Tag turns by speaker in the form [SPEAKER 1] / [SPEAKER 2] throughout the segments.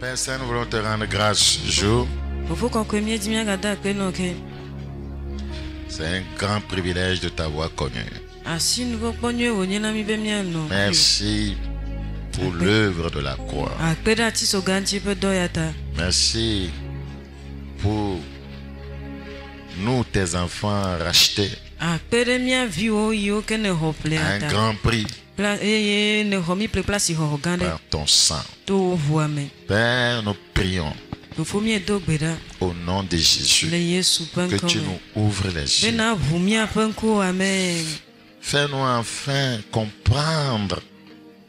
[SPEAKER 1] Père Saint, nous voulons te rendre grâce ce jour. C'est un grand privilège de t'avoir connu. Merci pour l'œuvre de la croix. Merci pour nous, tes enfants rachetés. Un grand prix. Par ton sang. Père, nous prions au nom de Jésus que tu nous ouvres les yeux. Fais-nous enfin comprendre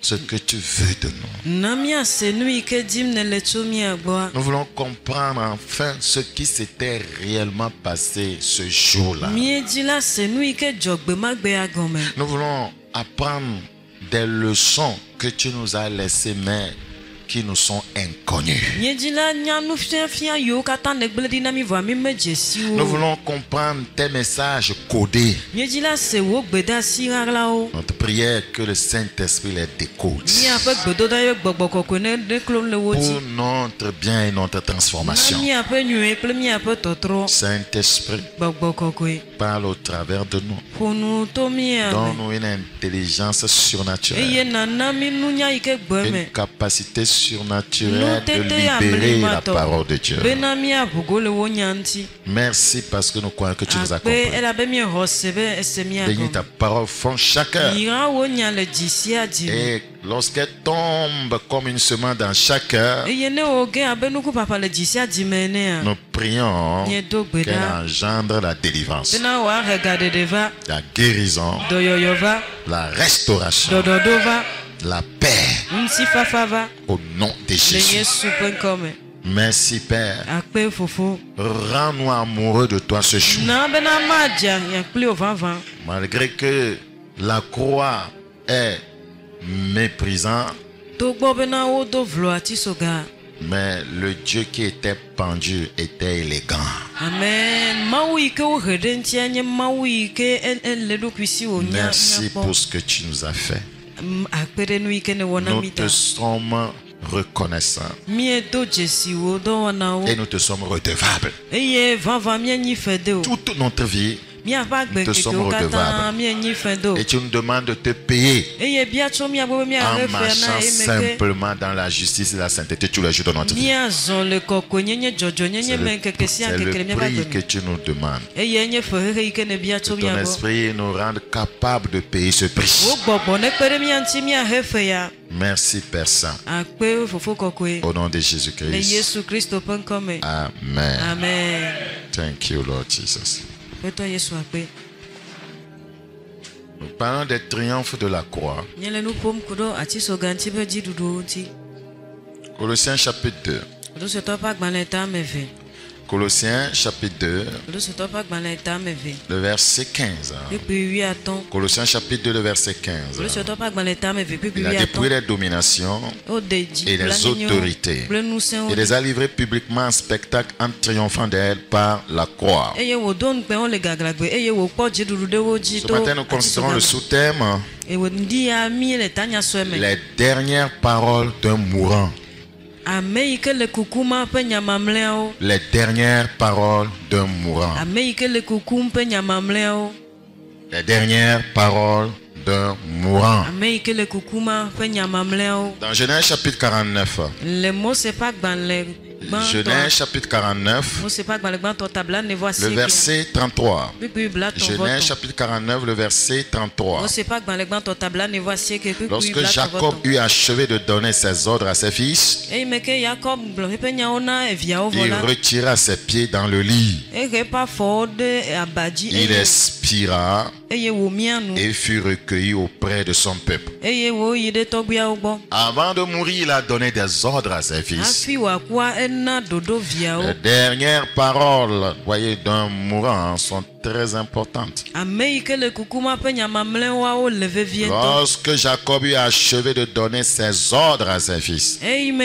[SPEAKER 1] ce que tu veux de nous. Nous voulons comprendre enfin ce qui s'était réellement passé ce jour-là. Nous voulons apprendre des leçons que tu nous as laissées, mais qui nous sont inconnus. Nous voulons comprendre tes messages codés. Notre prière est que le Saint-Esprit les décode pour notre bien et notre transformation. Saint-Esprit, parle au travers de nous. Donne-nous une intelligence surnaturelle, une capacité surnaturelle de libérer la parole de Dieu. Merci parce que nous croyons que tu nous accompagnes. Bénis ta parole fond chaque heure. Et lorsqu'elle tombe comme une semence dans chaque heure, nous prions qu'elle engendre la délivrance, la guérison, la restauration, la paix au nom de Jésus. Merci Père. Rends-nous amoureux de toi ce jour. Malgré que la croix est méprisante, mais le Dieu qui était pendu était élégant. Merci pour ce que tu nous as fait. Nous te sommes reconnaissants et nous te sommes redevables. Toute notre vie, nous te sommes redevables. Et tu nous demandes de te payer en marchant simplement dans la justice et la sainteté tous les jours de notre vie. C'est le prix que tu nous demandes. Que ton esprit nous rende capables de payer ce prix. Merci Père Saint. Au nom de Jésus-Christ. Amen. Thank you, Lord Jesus. Nous parlons des triomphes de la croix. Colossiens chapitre 2. Colossiens chapitre 2, le verset 15. Colossiens chapitre 2, le verset 15. Il a dépouillé les dominations et les autorités. Il les a livrées publiquement en spectacle en triomphant d'elles par la croix. Ce matin, nous considérons le sous-thème: les dernières paroles d'un mourant. Les dernières paroles d'un mourant. Les dernières paroles d'un mourant. Dans Genèse chapitre 49. Genèse chapitre 49, le verset 33. Genèse chapitre 49, le verset 33. Lorsque Jacob eut achevé de donner ses ordres à ses fils, il retira ses pieds dans le lit. Il expira et fut recueilli auprès de son peuple. Avant de mourir, il a donné des ordres à ses fils. Les dernières paroles, voyez, d'un mourant sont très importantes. Lorsque Jacob eut achevé de donner ses ordres à ses fils, avant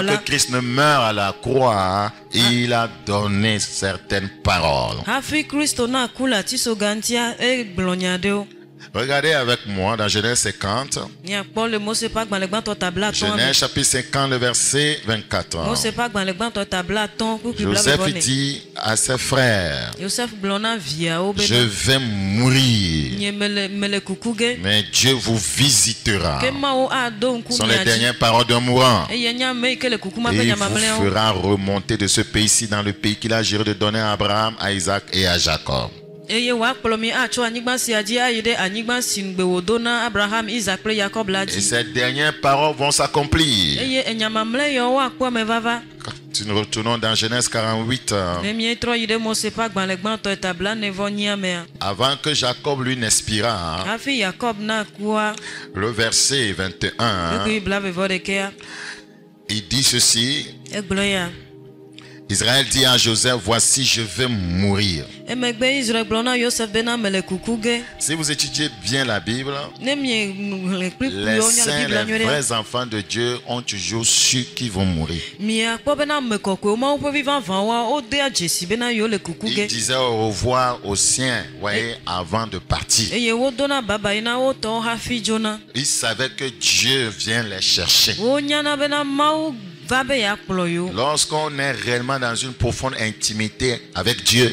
[SPEAKER 1] que Christ ne meure à la croix, il a donné certaines paroles. Regardez avec moi dans Genèse 50. Genèse chapitre 50, le verset 24. Joseph dit à ses frères, je vais mourir, mais Dieu vous visitera. Ce sont les dernières paroles d'un mourant. Et il vous fera remonter de ce pays-ci dans le pays qu'il a juré de donner à Abraham, à Isaac et à Jacob. Et ces dernières paroles vont s'accomplir. Nous retournons dans Genèse 48. Avant que Jacob lui n'expira, le verset 21, il dit ceci. Israël dit à Joseph, voici, je vais mourir. Si vous étudiez bien la Bible, les saints, les vrais enfants de Dieu ont toujours su qu'ils vont mourir. Ils disaient au revoir aux siens, voyez, avant de partir. Ils savaient que Dieu vient les chercher. Lorsqu'on est réellement dans une profonde intimité avec Dieu,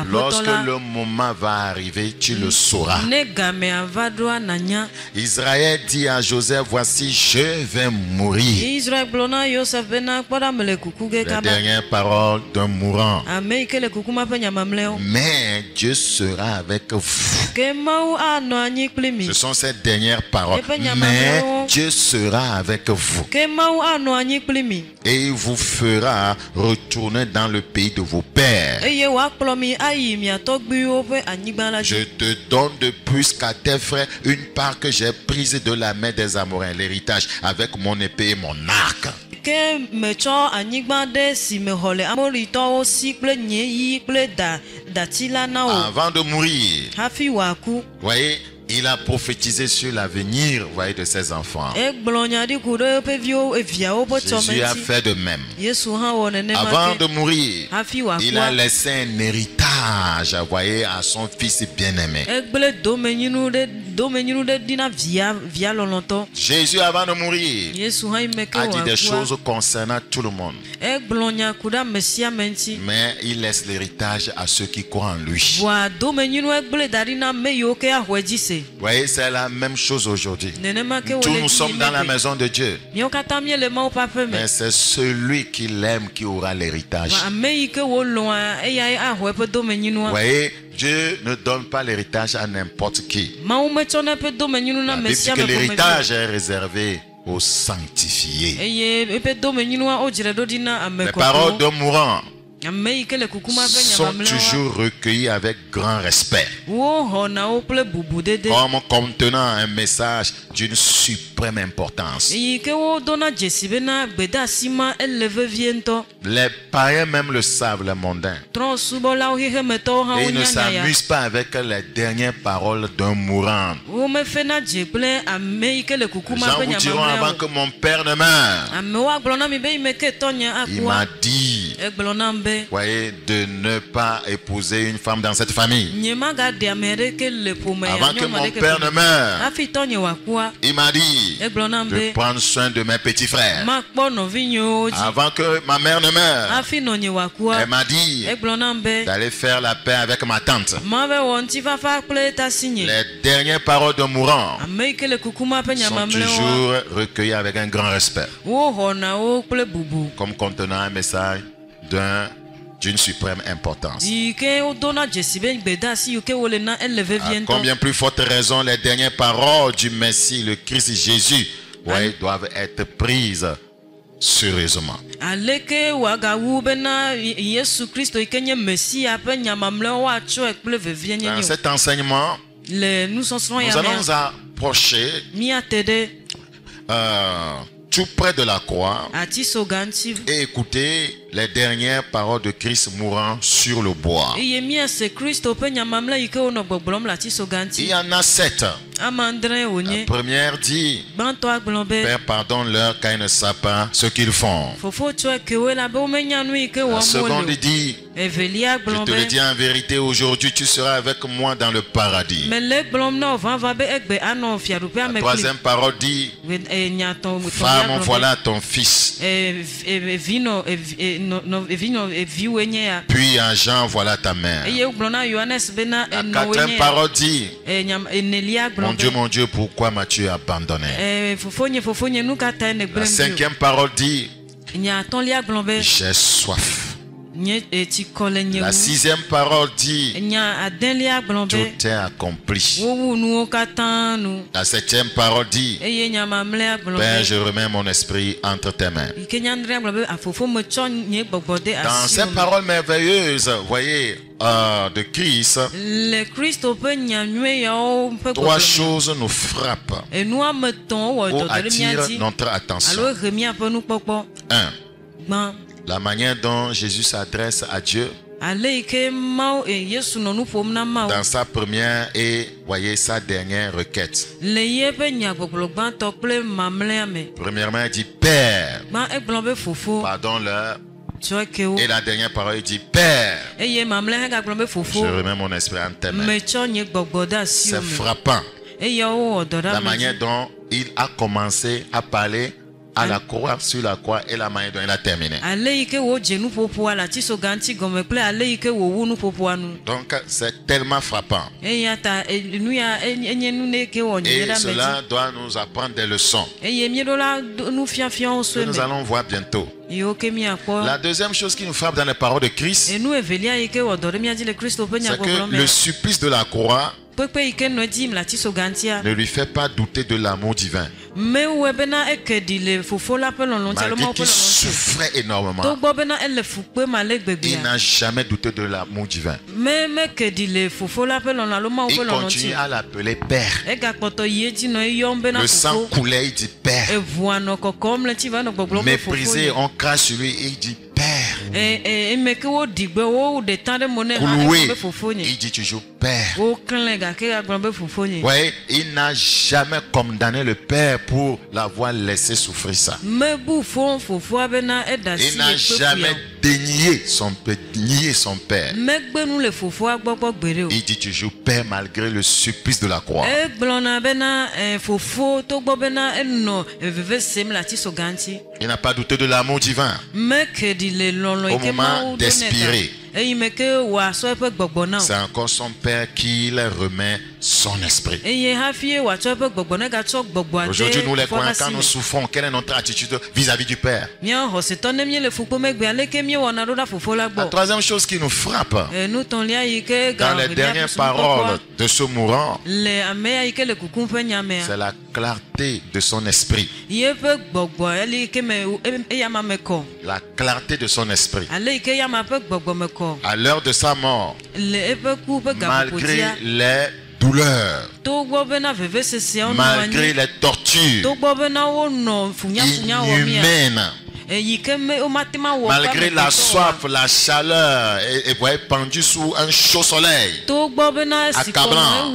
[SPEAKER 1] lorsque le moment va arriver, tu le sauras. Israël dit à Joseph, voici, je vais mourir. La dernière parole d'un mourant. Mais Dieu sera avec vous. Ce sont ces dernières paroles. Mais Dieu sera avec vous. Et il vous fera retourner dans le pays de vos pères. Je te donne de plus qu'à tes frères une part que j'ai prise de la main des Amoréens, l'héritage, avec mon épée et mon arc. Avant de mourir, voyez, il a prophétisé sur l'avenir, voyez, de ses enfants. Jésus a fait de même. Avant de mourir, il a laissé un héritage, voyez, à son fils bien-aimé. Jésus, avant de mourir, a dit des choses concernant tout le monde. Mais il laisse l'héritage à ceux qui croient en lui. Vous voyez, c'est la même chose aujourd'hui. Tous nous sommes dans la maison de Dieu. Mais c'est celui qui l'aime qui aura l'héritage. Vous voyez, Dieu ne donne pas l'héritage à n'importe qui. La Bible dit que l'héritage est réservé aux sanctifiés. Les paroles d'un mourant sont toujours recueillis avec grand respect, comme contenant un message d'une suprême importance. Les païens même le savent, les mondains. Et ils ne s'amusent pas avec les dernières paroles d'un mourant. Les gens vous diront, avant que mon père ne meure, il m'a dit, voyez, de ne pas épouser une femme dans cette famille. Avant que mon père ne meure, il m'a dit de prendre soin de mes petits frères. Avant que ma mère ne meure, elle m'a dit d'aller faire la paix avec ma tante. Les dernières paroles de mourant sont toujours recueillies avec un grand respect, comme contenant un message d'une suprême importance. À combien plus forte raison les dernières paroles du Messie, le Christ Jésus, doivent être prises sérieusement. Dans cet enseignement, nous allons approcher tout près de la croix et écouter les dernières paroles de Christ mourant sur le bois. Il y en a 7. La première dit: Père, pardonne-leur car ils ne savent pas ce qu'ils font. La seconde dit: Je te le dis en vérité, aujourd'hui tu seras avec moi dans le paradis. La troisième parole dit: Femme, voilà ton fils. Puis à Jean, voilà ta mère. La quatrième parole dit: Mon Dieu, pourquoi m'as-tu abandonné? La cinquième parole dit: J'ai soif. La sixième parole dit: Tout est accompli. La septième parole dit: Père, je remets mon esprit entre tes mains. Dans ces paroles merveilleuses, voyez, de Christ, trois choses nous frappent ou attirent notre attention. 1. La manière dont Jésus s'adresse à Dieu dans sa première et, voyez, sa dernière requête. Premièrement, il dit: Père, pardonne-leur. Et la dernière parole, il dit: Père, je remets mon esprit en tes mains. C'est frappant la manière dont il a commencé à parler à la croix, sur la croix, et la manière dont il a terminé. Donc c'est tellement frappant. Et cela doit nous apprendre des leçons que nous allons voir bientôt. La deuxième chose qui nous frappe dans les paroles de Christ, c'est que le supplice de la croix ne lui fait pas douter de l'amour divin. Malgré qu'il souffrait énormément, il n'a jamais douté de l'amour divin. Il continue à l'appeler Père. Le sang coulait, il dit Père. Méprisé, on crache sur lui, il dit Père. Cloué, il dit toujours Père. Ouais, il n'a jamais condamné le Père pour l'avoir laissé souffrir ça. Il n'a jamais dénié son Père. Il dit toujours Père malgré le supplice de la croix. Il n'a pas douté de l'amour divin. Au moment d'expirer, c'est encore son Père qui leur remet son esprit. Aujourd'hui, nous les croyants, quand nous souffrons, quelle est notre attitude vis-à-vis du Père? La troisième chose qui nous frappe dans les dernières paroles de ce mourant, c'est la clarté de son esprit. La clarté de son esprit. À l'heure de sa mort, malgré les douleurs, malgré les tortures inhumaines, malgré la soif, la chaleur, et pendu sous un chaud soleil accablant,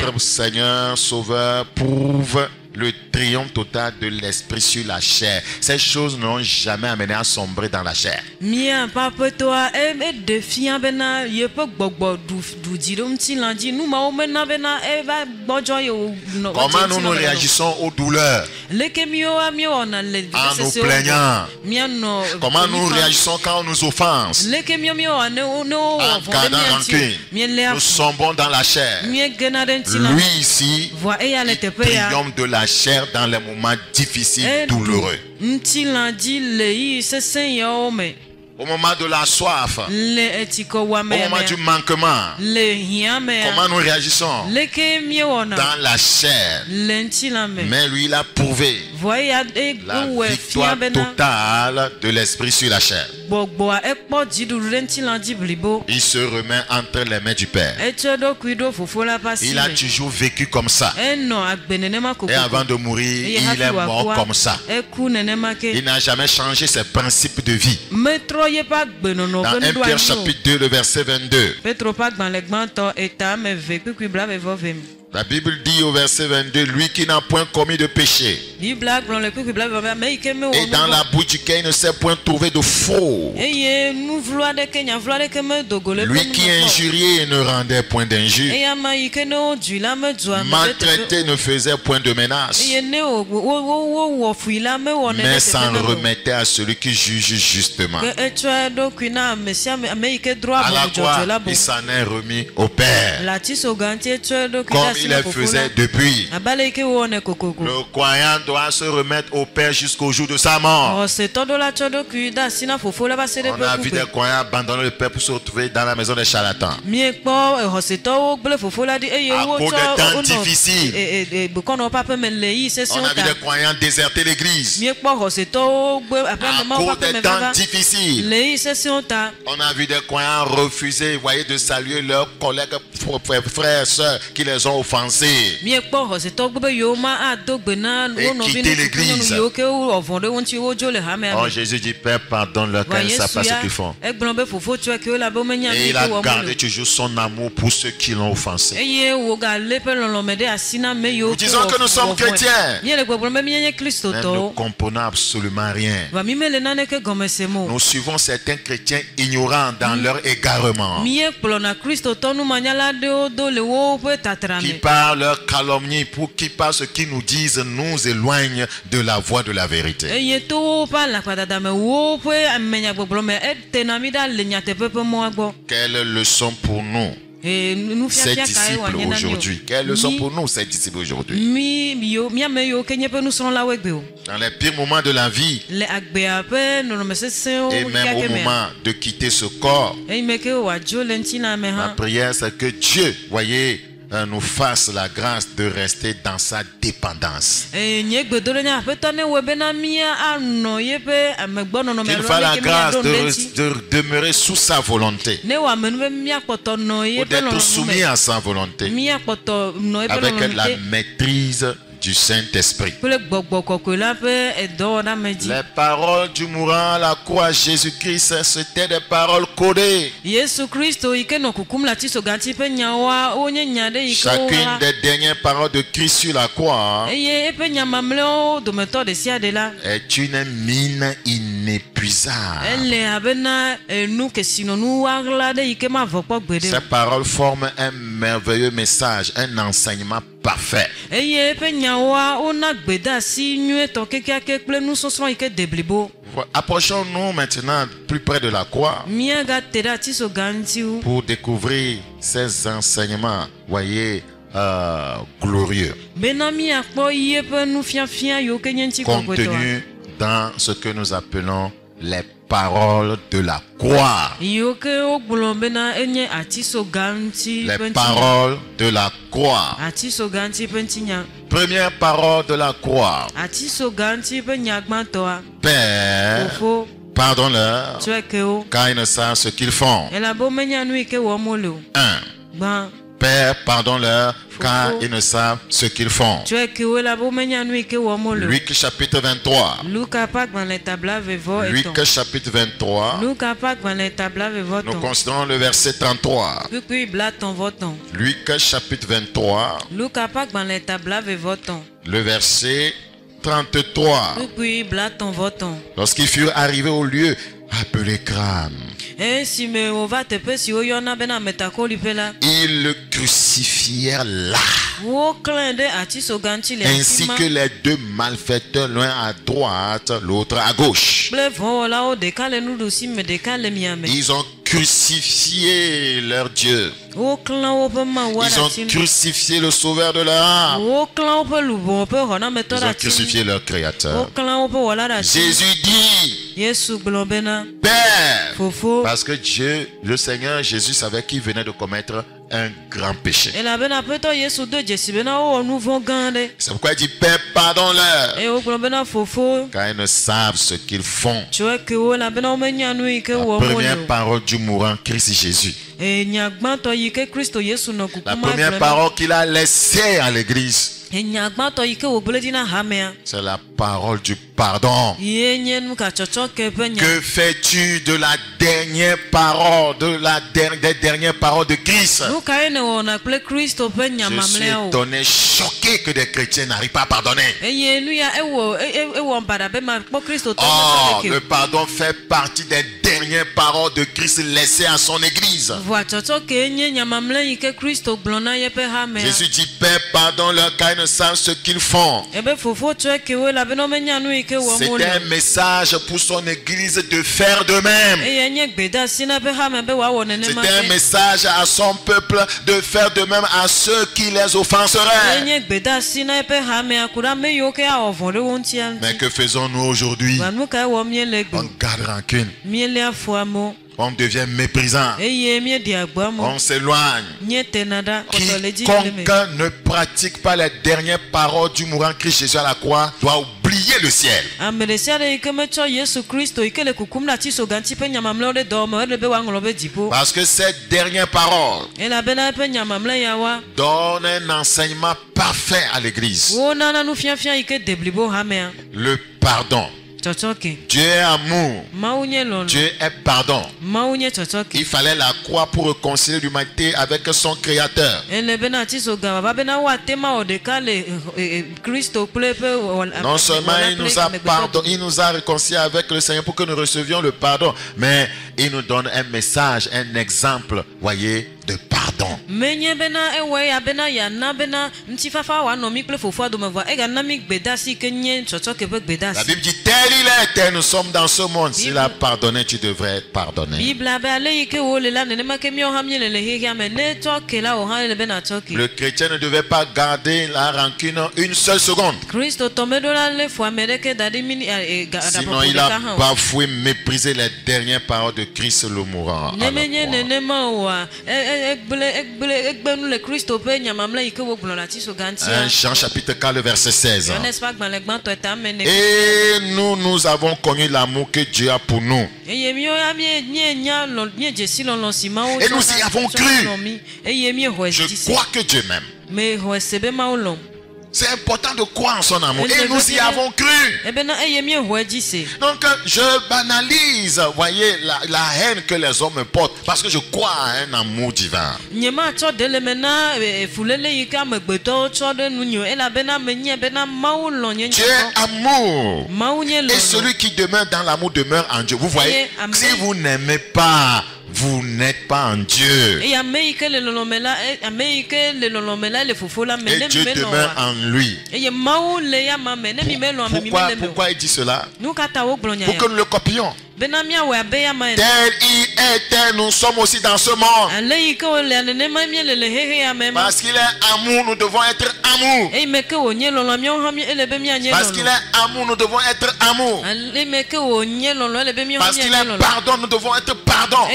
[SPEAKER 1] notre Seigneur Sauveur prouve le triomphe total de l'esprit sur la chair. Ces choses n'ont jamais amené à sombrer dans la chair. Comment nous réagissons aux douleurs en nous plaignant? Comment nous réagissons quand on nous offense? En gardant rancune, nous sombrons dans la chair. Lui ici, il triomphe de la chair dans les moments difficiles, douloureux. Au moment de la soif, au moment du manquement, comment nous réagissons? Dans la chair. Mais lui, il a prouvé La victoire totale de l'esprit sur la chair. Il se remet entre les mains du Père. Il a toujours vécu comme ça. Et avant de mourir, il est mort comme ça. Il n'a jamais changé ses principes de vie. Dans 1 Pierre chapitre 2, le verset 22. La Bible dit au verset 22, lui qui n'a point commis de péché. Et dans la bouche duquel il ne s'est point trouvé de faux. Lui qui injuriait et ne rendait point d'injure. Maltraité ne faisait point de menace. Mais s'en remettait à celui qui juge justement. À la croix, il s'en est remis au Père. Comme il le faisait depuis. Le croyant doit se remettre au Père jusqu'au jour de sa mort. On a vu des croyants abandonner le Père pour se retrouver dans la maison des charlatans. À cause des temps difficiles. On a vu des croyants déserter l'église. À cause des temps difficiles. On a vu des croyants refuser, voyez, de saluer leurs collègues, frères et sœurs qui les ont offensés. Et quitter l'église. Oh, Jésus dit, Père, pardonne-leur car ils ne savent pas ce qu'ils font. Et il a gardé toujours son amour pour ceux qui l'ont offensé. Nous disons que nous sommes chrétiens, mais nous ne comprenons absolument rien. Nous suivons certains chrétiens ignorants dans leur égarement, qui par leur calomnie, pour qui par ce qu'ils nous disent nous éloignent de la voie de la vérité. Quelle leçon pour nous, ces disciples aujourd'hui? Quelle leçon pour nous, ces disciples aujourd'hui? Dans les pires moments de la vie, et même au moment de quitter ce corps, ma prière c'est que Dieu, voyez, nous fasse la grâce de rester dans sa dépendance. Qu'il fasse la grâce de demeurer sous sa volonté, ou d'être soumis à sa volonté, avec la maîtrise du Saint-Esprit. Les paroles du mourant à la croix, Jésus-Christ, c'était des paroles codées. Chacune des dernières paroles de Christ sur la croix est une mine inépuisable. Ces paroles forment un merveilleux message, un enseignement parfait. Approchons-nous maintenant plus près de la croix pour découvrir ces enseignements, voyez, glorieux, contenus dans ce que nous appelons les paroles de la croix. Les paroles de la croix. Première parole de la croix. Père, pardonne-leur, car ils ne savent ce qu'ils font. 1. Père, pardonne-leur, car ils ne savent ce qu'ils font. Luc chapitre 23. Luc chapitre 23. Nous considérons le verset 33. Luc chapitre 23. Le verset 33. Lorsqu'ils furent arrivés au lieu appelé Crâne, ils le crucifièrent là, ainsi que les deux malfaiteurs, l'un à droite, l'autre à gauche. Ils ont crucifié leur Dieu. Ils ont crucifié le sauveur de leur âme. Ils ont crucifié leur créateur. Jésus dit, Père. Parce que Dieu, le Seigneur Jésus savait qu'il venait de commettre un grand péché. C'est pourquoi il dit Père, pardonne-leur, car ils ne savent ce qu'ils font. La première parole du mourant Christ Jésus. La première parole qu'il a laissée à l'église, c'est la parole du pardon. Que fais-tu de la dernière parole, des dernières paroles de Christ? Je suis étonné, choqué que des chrétiens n'arrivent pas à pardonner. Oh, le pardon fait partie des dernières paroles de Christ laissées à son église. Jésus dit Père, pardonne-leur car ils ne savent ce qu'ils font. C'était un message pour son église de faire de même. C'était un message à son peuple de faire de même à ceux qui les offenseraient. Mais que faisons-nous aujourd'hui? On garde rancune. On devient méprisant. On s'éloigne. Quiconque ne pratique pas les dernières paroles du mourant Christ Jésus à la croix doit oublier le ciel. Parce que cette dernière parole donne un enseignement parfait à l'église. Le pardon. Dieu est amour. Dieu est pardon. Il fallait la croix pour réconcilier l'humanité avec son Créateur. Non seulement il nous a réconciliés avec le Seigneur pour que nous recevions le pardon, mais il nous donne un message, un exemple, voyez, de pardon. La Bible dit tel il est, tel nous sommes dans ce monde. S'il a pardonné, tu devrais être pardonné. Le chrétien ne devait pas garder la rancune une seule seconde. Sinon il a bafoué, méprisé les dernières paroles de Christ le mourant. Jean chapitre 4 le verset 16. Et nous avons connu l'amour que Dieu a pour nous. Et nous y avons cru. Je crois que Dieu m'aime. C'est important de croire en son amour. Et nous y avons cru. Donc je banalise, voyez, la haine que les hommes portent. Parce que je crois à un amour divin. Dieu est amour. Et celui qui demeure dans l'amour demeure en Dieu. Vous voyez, si vous n'aimez pas, vous n'êtes pas en Dieu. Et Dieu demeure en lui. Pourquoi il dit cela? Pour que nous le copions. Tel il est, tel nous sommes aussi dans ce monde. Parce qu'il est amour, nous devons être amour. Parce qu'il est amour, nous devons être amour. Parce qu'il est pardon, nous devons être pardon.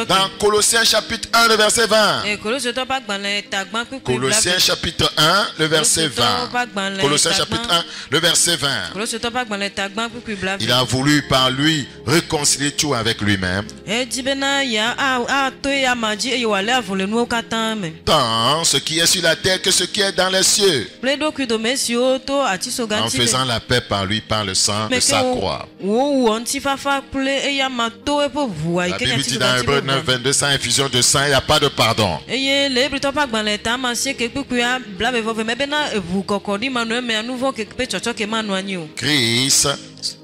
[SPEAKER 1] Dans Colossiens chapitre 1, le verset 20. Colossiens chapitre 1, le verset 20. Colossiens chapitre 1, le verset 20. Il a voulu par lui réconcilier tout avec lui-même. Tant ce qui est sur la terre que ce qui est dans les cieux. En faisant la paix par lui, par le sang de sa croix. La Bible dit dans Hébreux 9, 22, sans effusion de sang, il n'y a pas de pardon.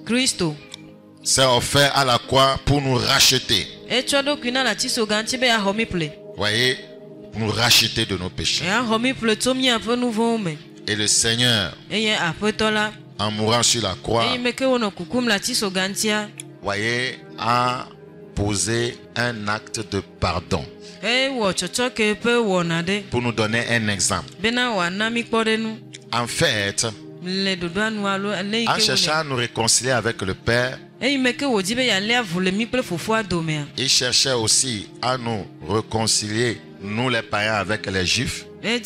[SPEAKER 1] Christ s'est offert à la croix pour nous racheter. Voyez, pour nous racheter de nos péchés. Et le Seigneur, en mourant sur la croix, voyez, a posé un acte de pardon. Pour nous donner un exemple. En fait, En cherchant à nous réconcilier avec le Père, il cherchait aussi à nous réconcilier, nous les païens, avec les Juifs. Il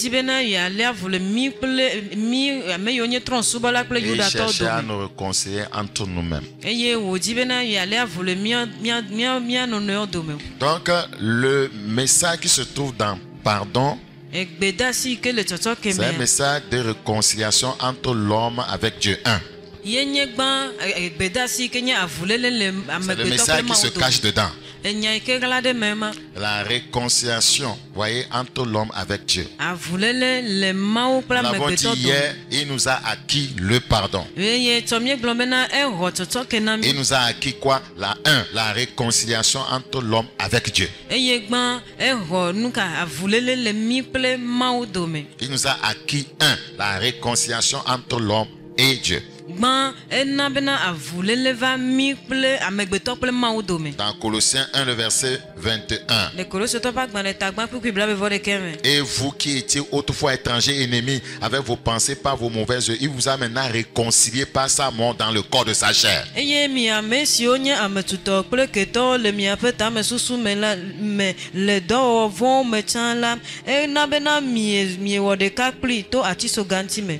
[SPEAKER 1] cherchait à nous réconcilier entre nous-mêmes. Donc, le message qui se trouve dans pardon, c'est un message de réconciliation entre l'homme avec Dieu. C'est le message qui se cache dedans. La réconciliation, voyez, entre l'homme avec Dieu. Nous l'avons dit hier, il nous a acquis le pardon. Il nous a acquis quoi? La réconciliation entre l'homme avec Dieu. Il nous a acquis la réconciliation entre l'homme et Dieu. Dans Colossiens 1, le verset 21. Et vous qui étiez autrefois étrangers, ennemis, avec vos pensées par vos mauvaises œuvres, il vous a maintenant réconcilié par sa mort dans le corps de sa chair.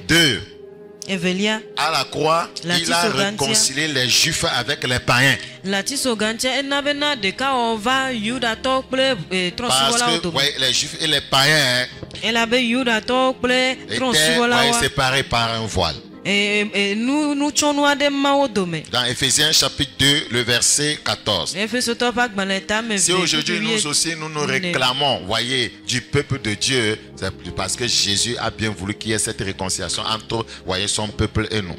[SPEAKER 1] Deux. À la croix, il a réconcilié les Juifs avec les païens. Parce que les Juifs et les païens étaient séparés par un voile. Dans Éphésiens chapitre 2, le verset 14. Si aujourd'hui nous aussi nous réclamons, voyez, du peuple de Dieu, c'est parce que Jésus a bien voulu qu'il y ait cette réconciliation entre, voyez, son peuple et nous.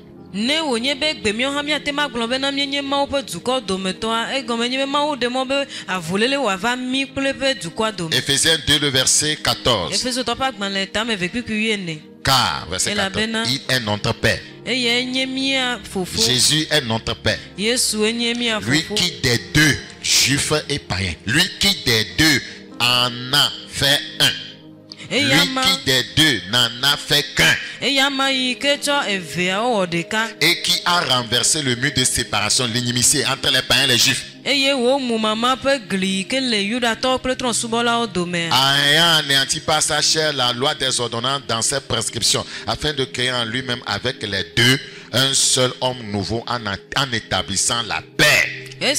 [SPEAKER 1] Éphésiens 2, le verset 14. Car, verset 14, il est notre Père. Jésus est notre Père. Lui qui des deux, juifs et païens, lui qui des deux en a fait un. Lui qui des deux n'en a fait qu'un. Et qui a renversé le mur de séparation, l'inimitié entre les païens et les juifs. Ayant anéanti par sa chair la loi des ordonnances dans ses prescriptions, afin de créer en lui-même avec les deux un seul homme nouveau en établissant la paix. En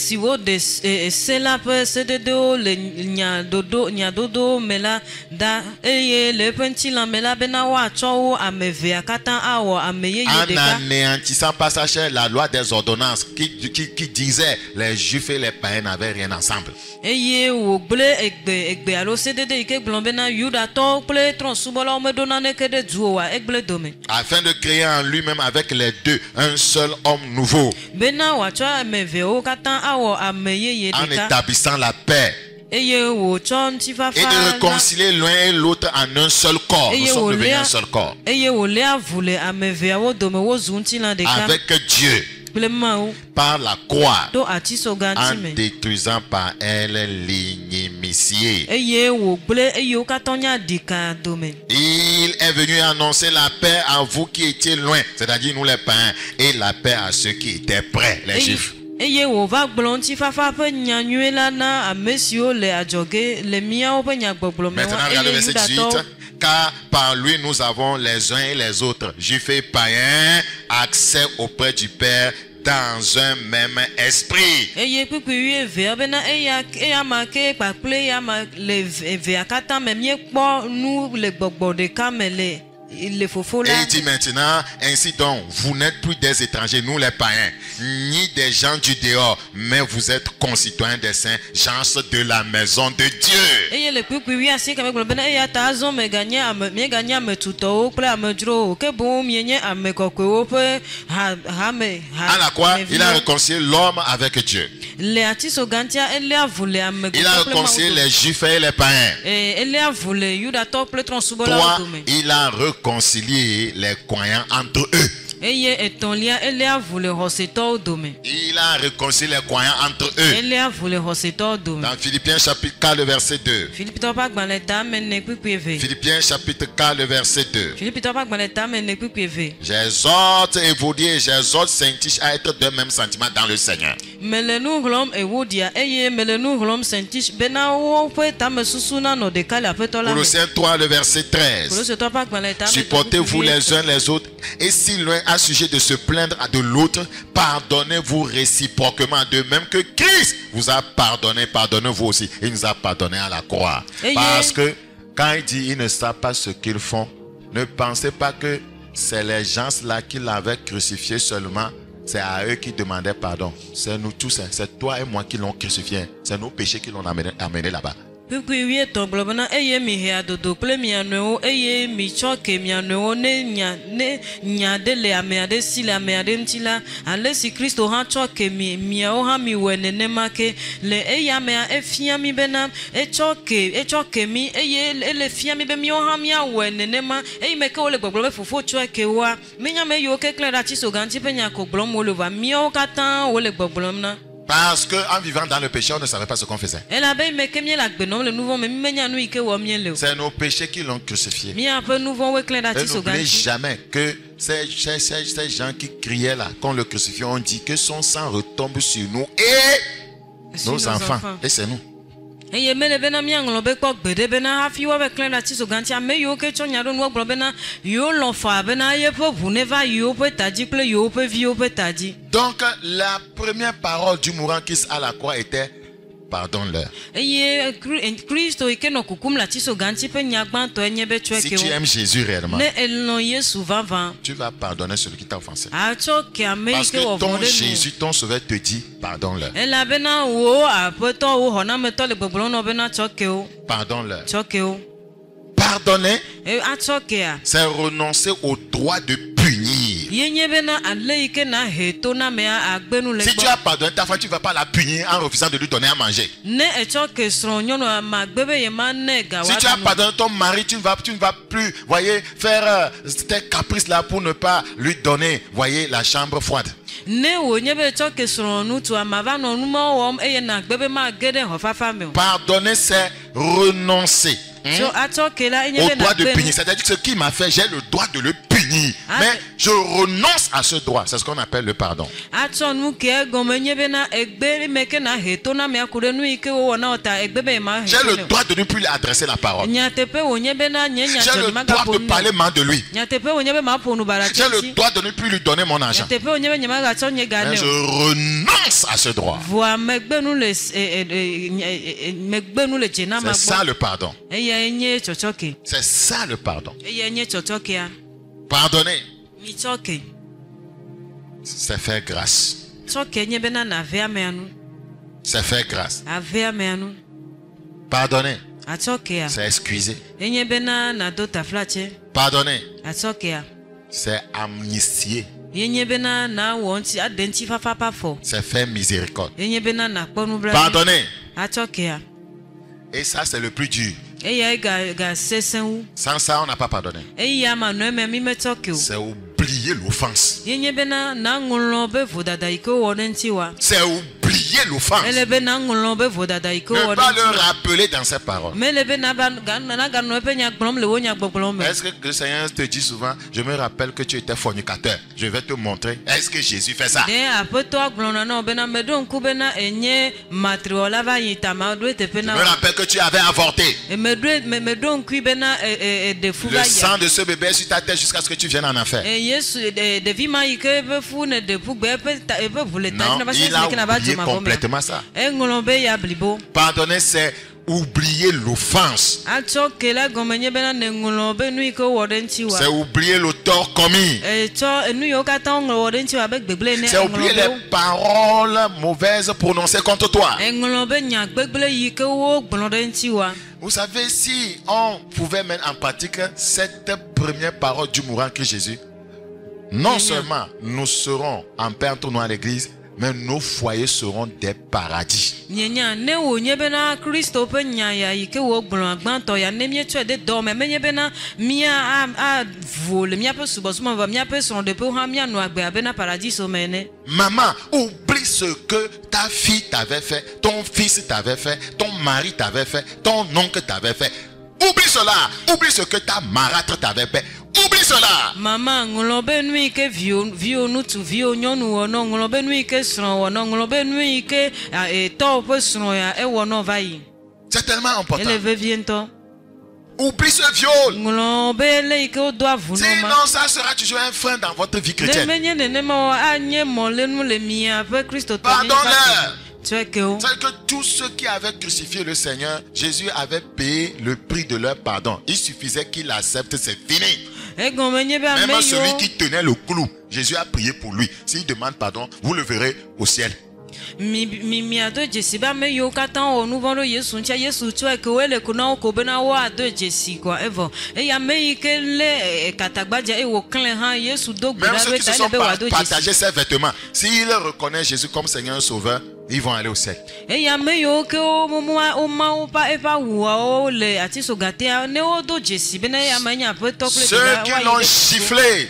[SPEAKER 1] anéantissant par sa chair la loi des ordonnances qui disait les Juifs et les païens n'avaient rien ensemble. Afin de créer en lui-même avec les deux un seul homme nouveau. En établissant la paix. Et de réconcilier l'un et l'autre en un seul corps. Nous sommes devenus un seul corps. Avec Dieu. Par la croix. En détruisant par elle l'inimitié. Il est venu annoncer la paix à vous qui étiez loin, c'est-à-dire nous les païens, et la paix à ceux qui étaient près, les Juifs. Maintenant, regardez le verset 18. Car par lui nous avons les uns et les autres, Juifs et païens, accès auprès du Père dans un même esprit. Et il dit maintenant, ainsi donc, vous n'êtes plus des étrangers, nous les païens, ni des gens du dehors, mais vous êtes concitoyens des saints, gens de la maison de Dieu. À la croix, il a réconcilié l'homme avec Dieu. Il a réconcilié les Juifs et les païens. Toi, il a réconcilié les croyants entre eux. Il a réconcilié les croyants entre eux. Dans Philippiens chapitre 4, le verset 2. Philippiens chapitre 4, le verset 2. J'exhorte et vous dis, j'exhorte Saint-Tiche à être de même sentiment dans le Seigneur. Colossiens 3, le verset 13. Supportez-vous les uns les autres, et si l'un a sujet de se plaindre de l'autre, pardonnez-vous réciproquement, de même que Christ vous a pardonné, pardonnez-vous aussi. Il nous a pardonné à la croix. Parce que quand il dit ils ne savent pas ce qu'ils font, ne pensez pas que c'est les gens là qui l'avaient crucifié seulement. C'est à eux qui demandaient pardon. C'est nous tous, c'est toi et moi qui l'ont crucifié. C'est nos péchés qui l'ont amené là-bas. Donc parce qu'en vivant dans le péché, on ne savait pas ce qu'on faisait. C'est nos péchés qui l'ont crucifié. Et n'oubliez jamais que ces gens qui criaient là, quand le crucifié, on dit que son sang retombe sur nous et nos enfants. Et c'est nous. Donc la première parole du mourant Christ à la croix était pardonne-leur. Si tu aimes Jésus réellement, tu vas pardonner celui qui t'a offensé. Parce que ton Jésus, ton sauveur te dit pardonne-leur. Pardonne-leur. Pardonner, c'est renoncer au droit de punir. Si tu as pardonné ta femme, tu ne vas pas la punir en refusant de lui donner à manger. Si tu as pardonné ton mari, tu ne vas plus, voyez, faire tes caprices là pour ne pas lui donner, voyez, la chambre froide. Pardonner, c'est renoncer au droit de punir. C'est-à-dire que ce qui m'a fait, j'ai le droit de le punir. Mais je renonce à ce droit. C'est ce qu'on appelle le pardon. J'ai le droit de ne plus lui adresser la parole. J'ai le droit de parler mal de lui. J'ai le droit de ne plus lui donner mon argent. Mais je renonce à ce droit. C'est ça le pardon. C'est ça le pardon. Pardonner, c'est faire grâce. C'est faire grâce. Pardonner, c'est excuser. Pardonner, c'est amnistier. C'est faire miséricorde. Pardonner. Et ça, c'est le plus dur. Sans ça, on n'a pas pardonné. C'est oublier l'offense. C'est oublier l'offense. Ne pas le rappeler dans ses paroles. Est-ce que le Seigneur te dit souvent, je me rappelle que tu étais fornicateur, je vais te montrer. Est-ce que Jésus fait ça? Je me rappelle que tu avais avorté. Le sang de ce bébé sur ta tête jusqu'à ce que tu viennes en enfer. Non, il a oublié complètement ça. Pardonner, c'est oublier l'offense. C'est oublier le tort commis. C'est oublier les paroles mauvaises prononcées contre toi. Vous savez, si on pouvait mettre en pratique cette première parole du mourant Christ Jésus, non seulement nous serons en paix entre nous à l'église, mais nos foyers seront des paradis. Maman, oublie ce que ta fille t'avait fait, ton fils t'avait fait, ton mari t'avait fait, ton oncle t'avait fait. Oublie cela. Oublie ce que ta marâtre t'avait fait. Oublie cela.
[SPEAKER 2] Maman, ngolobe nui ke vio nutu vio nyonu wono ngolobe nui ke sron wono ngolobe nui ke to pe sron ya e wono vai.
[SPEAKER 1] C'est tellement important.
[SPEAKER 2] Ele viento.
[SPEAKER 1] Oublie ce viol.
[SPEAKER 2] Ngolobe le ke o do avunu ma.
[SPEAKER 1] Sinon ça sera toujours un frein dans votre vie chrétienne. Pardonne-leur. C'est que tous ceux qui avaient crucifié le Seigneur, Jésus avait payé le prix de leur pardon. Il suffisait qu'il accepte, c'est fini. Même celui qui tenait le clou, Jésus a prié pour lui. S'il demande pardon, vous le verrez au ciel. Même ceux qui se sont partagés ses vêtements, s'ils reconnaissent Jésus comme Seigneur et Sauveur, ils vont aller au ciel. Ceux qui l'ont giflé,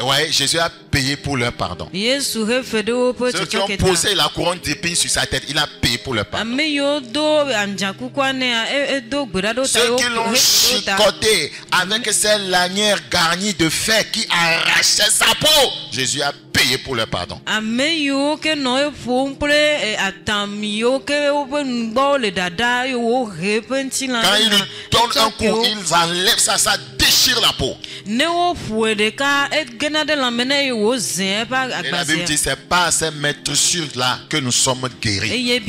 [SPEAKER 1] ouais, Jésus a payé pour leur pardon. Ceux qui ont posé la couronne d'épines sur sa tête, il a payé pour leur pardon. Ceux qui l'ont chicoté avec ces lanières garnies de fer qui arrachaient sa peau, Jésus a payé pour leur pardon. Quand il lui donne un coup, ils enlèvent ça, ça déchire la peau. Et la Bible dit c'est pas à ces maîtressures-là que nous sommes guéris.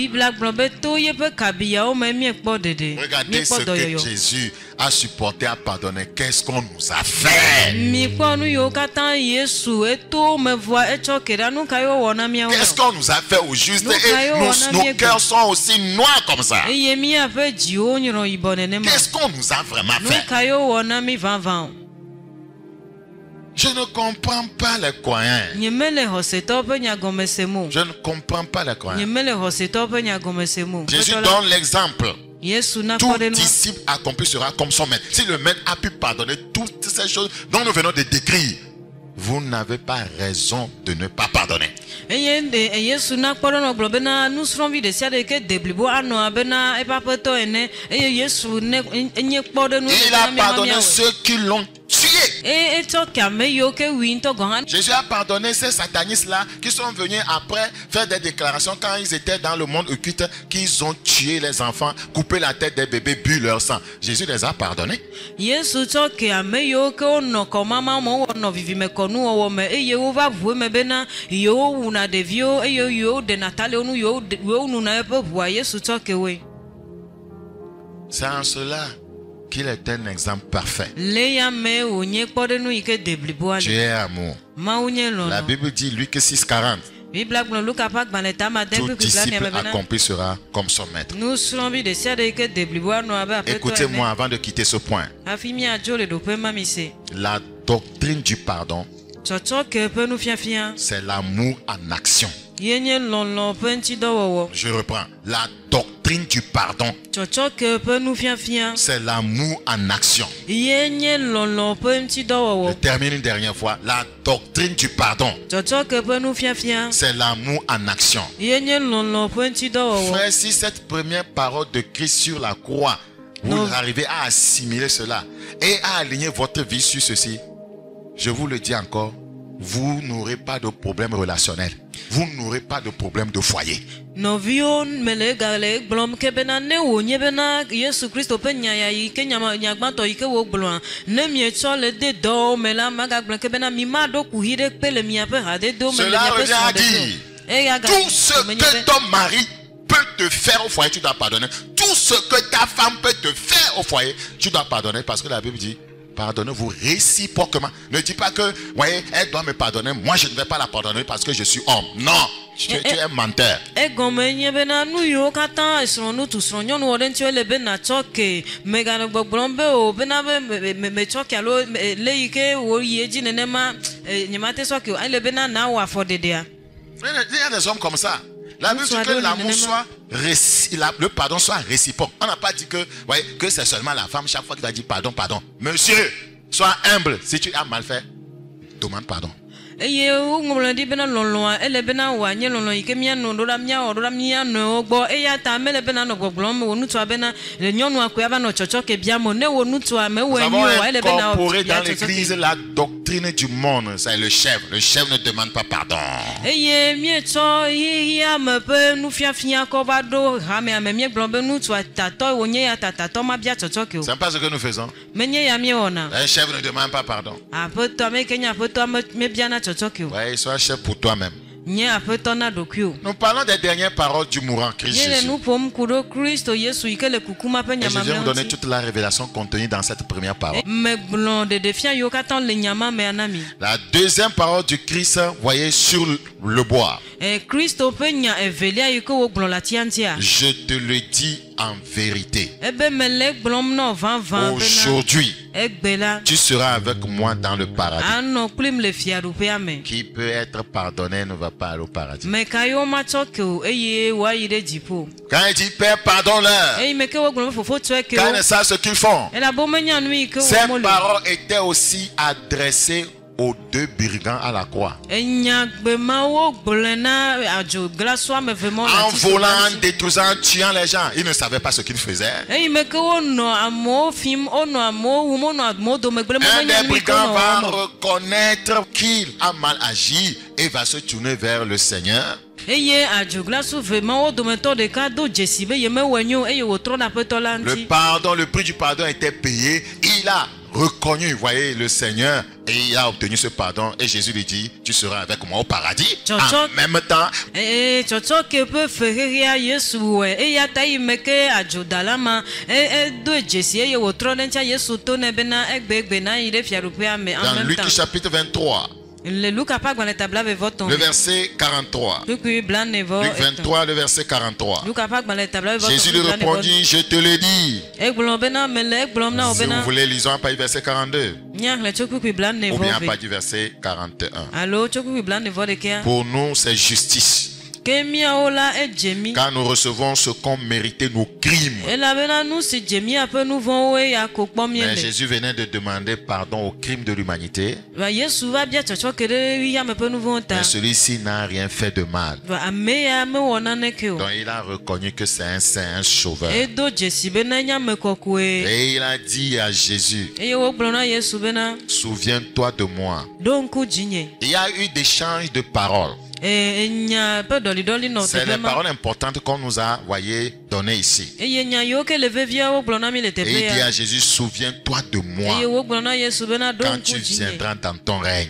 [SPEAKER 1] Regardez ce que Jésus a supporté à pardonner. Qu'est-ce qu'on nous a fait? Qu'est-ce qu'on nous a fait au juste? Et nos cœurs sont aussi noirs comme ça. Qu'est-ce qu'on nous a vraiment fait? Je ne comprends pas les croyants. Je ne comprends pas les croyants. Jésus donne l'exemple. Tout disciple accompli sera comme son maître. Si le maître a pu pardonner toutes ces choses dont nous venons de décrire, vous n'avez pas raison de ne pas pardonner. Il a pardonné ceux qui l'ont tué. Jésus a pardonné ces satanistes-là qui sont venus après faire des déclarations quand ils étaient dans le monde occulte, qu'ils ont tué les enfants, coupé la tête des bébés, bu leur sang. Jésus les a pardonnés. C'est en cela qu'il est un exemple parfait. Tu es amour. La Bible dit Luc 6,40. Tout disciple accompli sera comme son maître. Écoutez-moi avant de quitter ce point. La doctrine du pardon, c'est l'amour en action. Je reprends. La doctrine du pardon, c'est l'amour en action. Je termine une dernière fois. La doctrine du pardon, c'est l'amour en action. Frère, si cette première parole de Christ sur la croix, vous arrivez à assimiler cela et à aligner votre vie sur ceci, je vous le dis encore, vous n'aurez pas de problème relationnel. Vous n'aurez pas de problème de foyer. Cela revient à dire, tout ce que ton mari peut te faire au foyer, tu dois pardonner. Tout ce que ta femme peut te faire au foyer, tu dois pardonner, parce que la Bible dit, pardonnez-vous réciproquement. Ne dis pas que, voyez, elle doit me pardonner, moi je ne vais pas la pardonner parce que je suis homme. Non, tu es un menteur. Il y a des hommes comme ça. La Bible dit que l'amour soit le pardon soit réciproque. On n'a pas dit que c'est seulement la femme chaque fois qui va dire pardon, pardon. Monsieur, sois humble. Si tu as mal fait, demande pardon.
[SPEAKER 2] Eye o ngomlo di bena lolon ele bena wa nye lolon ike mia no do la mia no gbo eya ta mele bena no gbogblo mo onu to bena le nyonu akoya ba no chocho ke bia mo ne wonu to me we nyi wa ele bena
[SPEAKER 1] incorporé dans l'église la doctrine du monde, c'est le chef ne demande pas pardon.
[SPEAKER 2] Eye mi to ya me pe nu fia ko ba do ha me ame mi gbo be nu to tato wonye ya tato ma bia chocho ke o.
[SPEAKER 1] C'est pas ce que nous faisons.
[SPEAKER 2] Menye ya mi ona.
[SPEAKER 1] Un chef ne demande pas pardon.
[SPEAKER 2] A pe to me kenya pe to me bia na
[SPEAKER 1] ouais, sois chef pour toi-même.
[SPEAKER 2] Nous
[SPEAKER 1] parlons des dernières paroles du mourant Christ Jésus. Et
[SPEAKER 2] je
[SPEAKER 1] vais vous donner toute la révélation contenue dans cette première parole. La deuxième parole du Christ, voyez, sur le bois. Je te le dis en vérité. Aujourd'hui, tu seras avec moi dans le paradis. Qui peut être pardonné ne va pas aller au paradis. Quand il dit Père, pardonne-leur, car ils ne savent ce qu'ils font. Ces paroles étaient aussi adressées aux deux brigands à la croix. En volant, en détruisant, en tuant les gens, ils ne savaient pas ce qu'ils faisaient. Un des brigands va reconnaître qu'il a mal agi et va se tourner vers le Seigneur. Le prix du pardon était payé. Il a reconnu, voyez, le Seigneur, et il a obtenu ce pardon. Et Jésus lui dit, tu seras avec moi au paradis. En même temps, dans Luc chapitre 23, le verset 43. Luc 23, le verset 43. Jésus lui répondit, je te le dis. Si vous voulez, lisons à partir du verset 42. Ou bien à partir du verset 41. Pour nous, c'est justice. Car nous recevons ce qu'ont mérité nos crimes. Mais Jésus venait de demander pardon aux crimes de l'humanité. Mais celui-ci n'a rien fait de mal. Donc il a reconnu que c'est un saint, un sauveur. Et il a dit à Jésus, souviens-toi de moi. Il y a eu des échanges de paroles. C'est les paroles importantes qu'on nous a, voyez, données ici. Et il dit à Jésus, souviens-toi de moi quand tu viendras dans ton règne.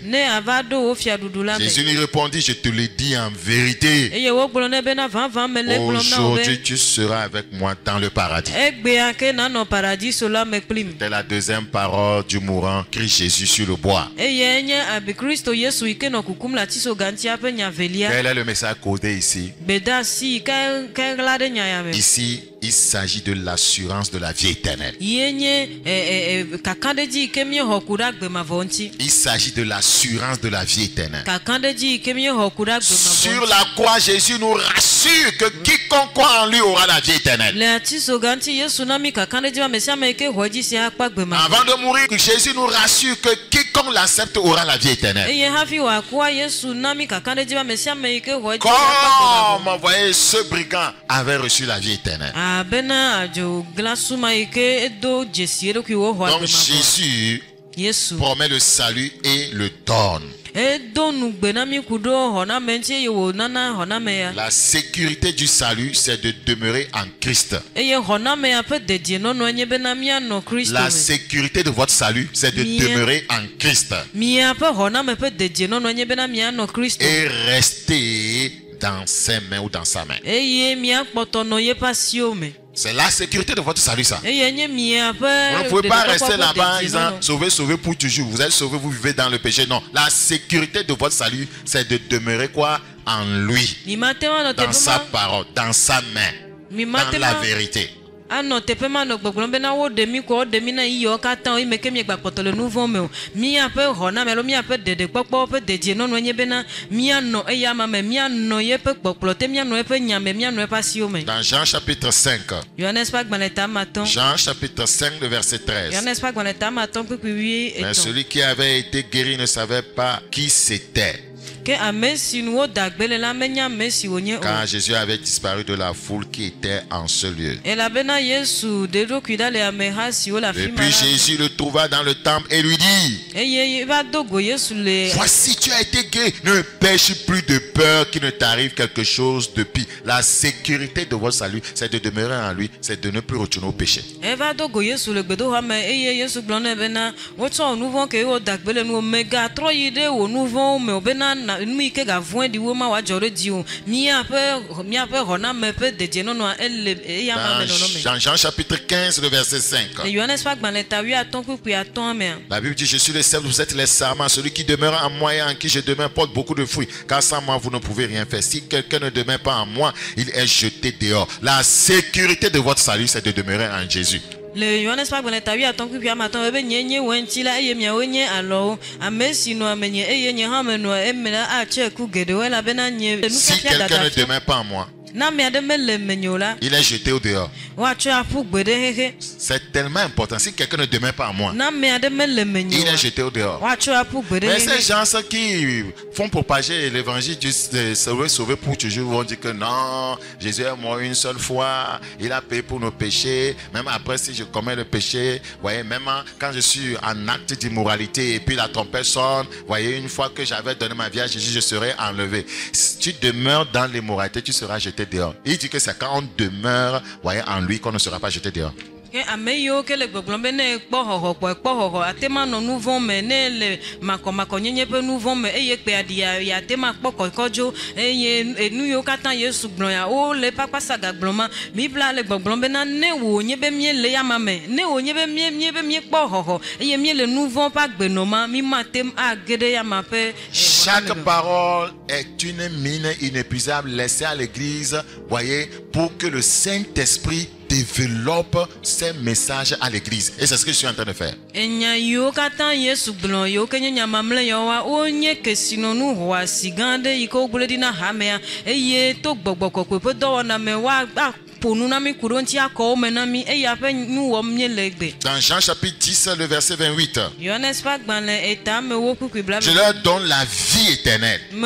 [SPEAKER 1] Jésus lui répondit, je te le dis en vérité. Aujourd'hui, tu seras avec moi dans le paradis. C'est la deuxième parole du mourant Christ Jésus sur le bois. Quel est le message codé ici? Ici, il s'agit de l'assurance de la vie éternelle. Il s'agit de l'assurance de la vie éternelle. Sur la croix, Jésus nous rassure que quiconque croit en lui aura la vie éternelle. Avant de mourir, Jésus nous rassure que quiconque l'accepte aura la vie éternelle. Comme, voyez, ce brigand avait reçu la vie éternelle. Donc Jésus promet le salut et le donne. La sécurité du salut, c'est de demeurer en Christ. La sécurité de votre salut, c'est de demeurer en Christ. Et rester dans ses mains ou dans sa main. C'est la sécurité de votre salut, ça. Vous ne pouvez pas rester là-bas en disant sauvé, sauvé pour toujours. Vous êtes sauvé, vous vivez dans le péché. Non, la sécurité de votre salut, c'est de demeurer quoi? En lui. Dans sa parole, dans sa main, dans la vérité.
[SPEAKER 2] ano tepema no gbogblom bena wo de mi ko de mi na iyo katan o imeke mi gbapotọ le nouveau me o mi ape hona me lo mi ape dede popo pe deje no nye bena mi ano eya ma me mi ano ye pe gboplo te mi ano e pe nyame mi ano e pasio me.
[SPEAKER 1] Dans Jean chapitre 5.
[SPEAKER 2] Johannes pas gbaneta maton.
[SPEAKER 1] Jean chapitre 5 le verset 13.
[SPEAKER 2] Johannes pas gbaneta maton pe oui et.
[SPEAKER 1] Mais celui qui avait été guéri ne savait pas qui c'était.
[SPEAKER 2] Car
[SPEAKER 1] Jésus avait disparu de la foule qui était en ce lieu. Et puis Jésus le trouva dans le temple et lui dit: voici, tu as été guéri, ne pêche plus de peur qu'il ne t'arrive quelque chose de pire. La sécurité de votre salut, c'est de demeurer en lui, c'est de ne plus retourner au péché. Dans Jean chapitre 15 le verset 5. La Bible dit: je suis le cep, vous êtes les sarments. Celui qui demeure en moi et en qui je demeure porte beaucoup de fruits, car sans moi vous ne pouvez rien faire. Si quelqu'un ne demeure pas en moi, il est jeté dehors. La sécurité de votre salut, c'est de demeurer en Jésus.
[SPEAKER 2] Le Johannes pas boneta wi aton kupi amaton ebe nyenye wentila eye mia wenye alo amesi no amenye eye nye ha meno emela a cheku gede wela bena nye.
[SPEAKER 1] Si quelqu'un ne demeure pas en moi, il est jeté au dehors. C'est tellement important. Si quelqu'un ne demeure pas en moi, il est jeté au dehors. Mais ces gens qui font propager l'évangile du sauver pour toujours vont dire que non, Jésus est mort une seule fois, il a payé pour nos péchés. Même après, si je commets le péché, voyez, même quand je suis en acte d'immoralité et puis la trompette sonne, voyez, une fois que j'avais donné ma vie à Jésus, je serai enlevé. Si tu demeures dans l'immoralité, tu seras jeté dehors. Il dit que c'est quand on demeure, voyez, en lui qu'on ne sera pas jeté dehors.
[SPEAKER 2] Ameyo ke le gbogbombe ne ekpo hoho atema no nouveau me ne le makonyenye pe nouveau me eye pe adia ya tema kokojo eye enu yo katan Yesu gbon ya o le papa saga gbonma mi bla le gbogbombe na ne wo nye be mie le ya mame ne wo nye be mie kpo hoho eye mie le nouveau pa gbenoma mi matem agede ya mape.
[SPEAKER 1] Chaque parole est une mine inépuisable laissée à l'église, voyez, pour que le Saint-Esprit développe ces messages à l'église. Et c'est ce que je suis en train de faire. Dans Jean chapitre 10, le verset 28. Je leur donne la vie éternelle. Et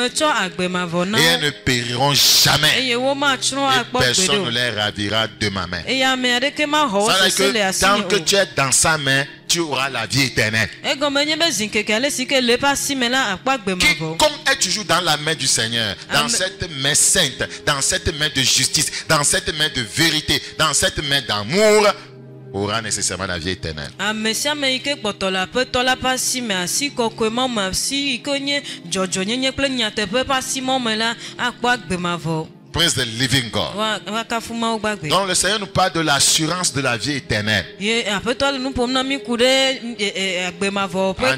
[SPEAKER 1] elles ne périront jamais. Et personne ne les ravira de ma main. Ça veut dire que tant que tu es dans sa main, tu auras la vie éternelle. Quiconque est toujours dans la main du Seigneur, dans cette main sainte, dans cette main de justice, dans cette main de vérité, dans cette main d'amour, aura nécessairement la vie éternelle. Praise the living God. Donc le Seigneur nous parle de l'assurance de la vie éternelle. En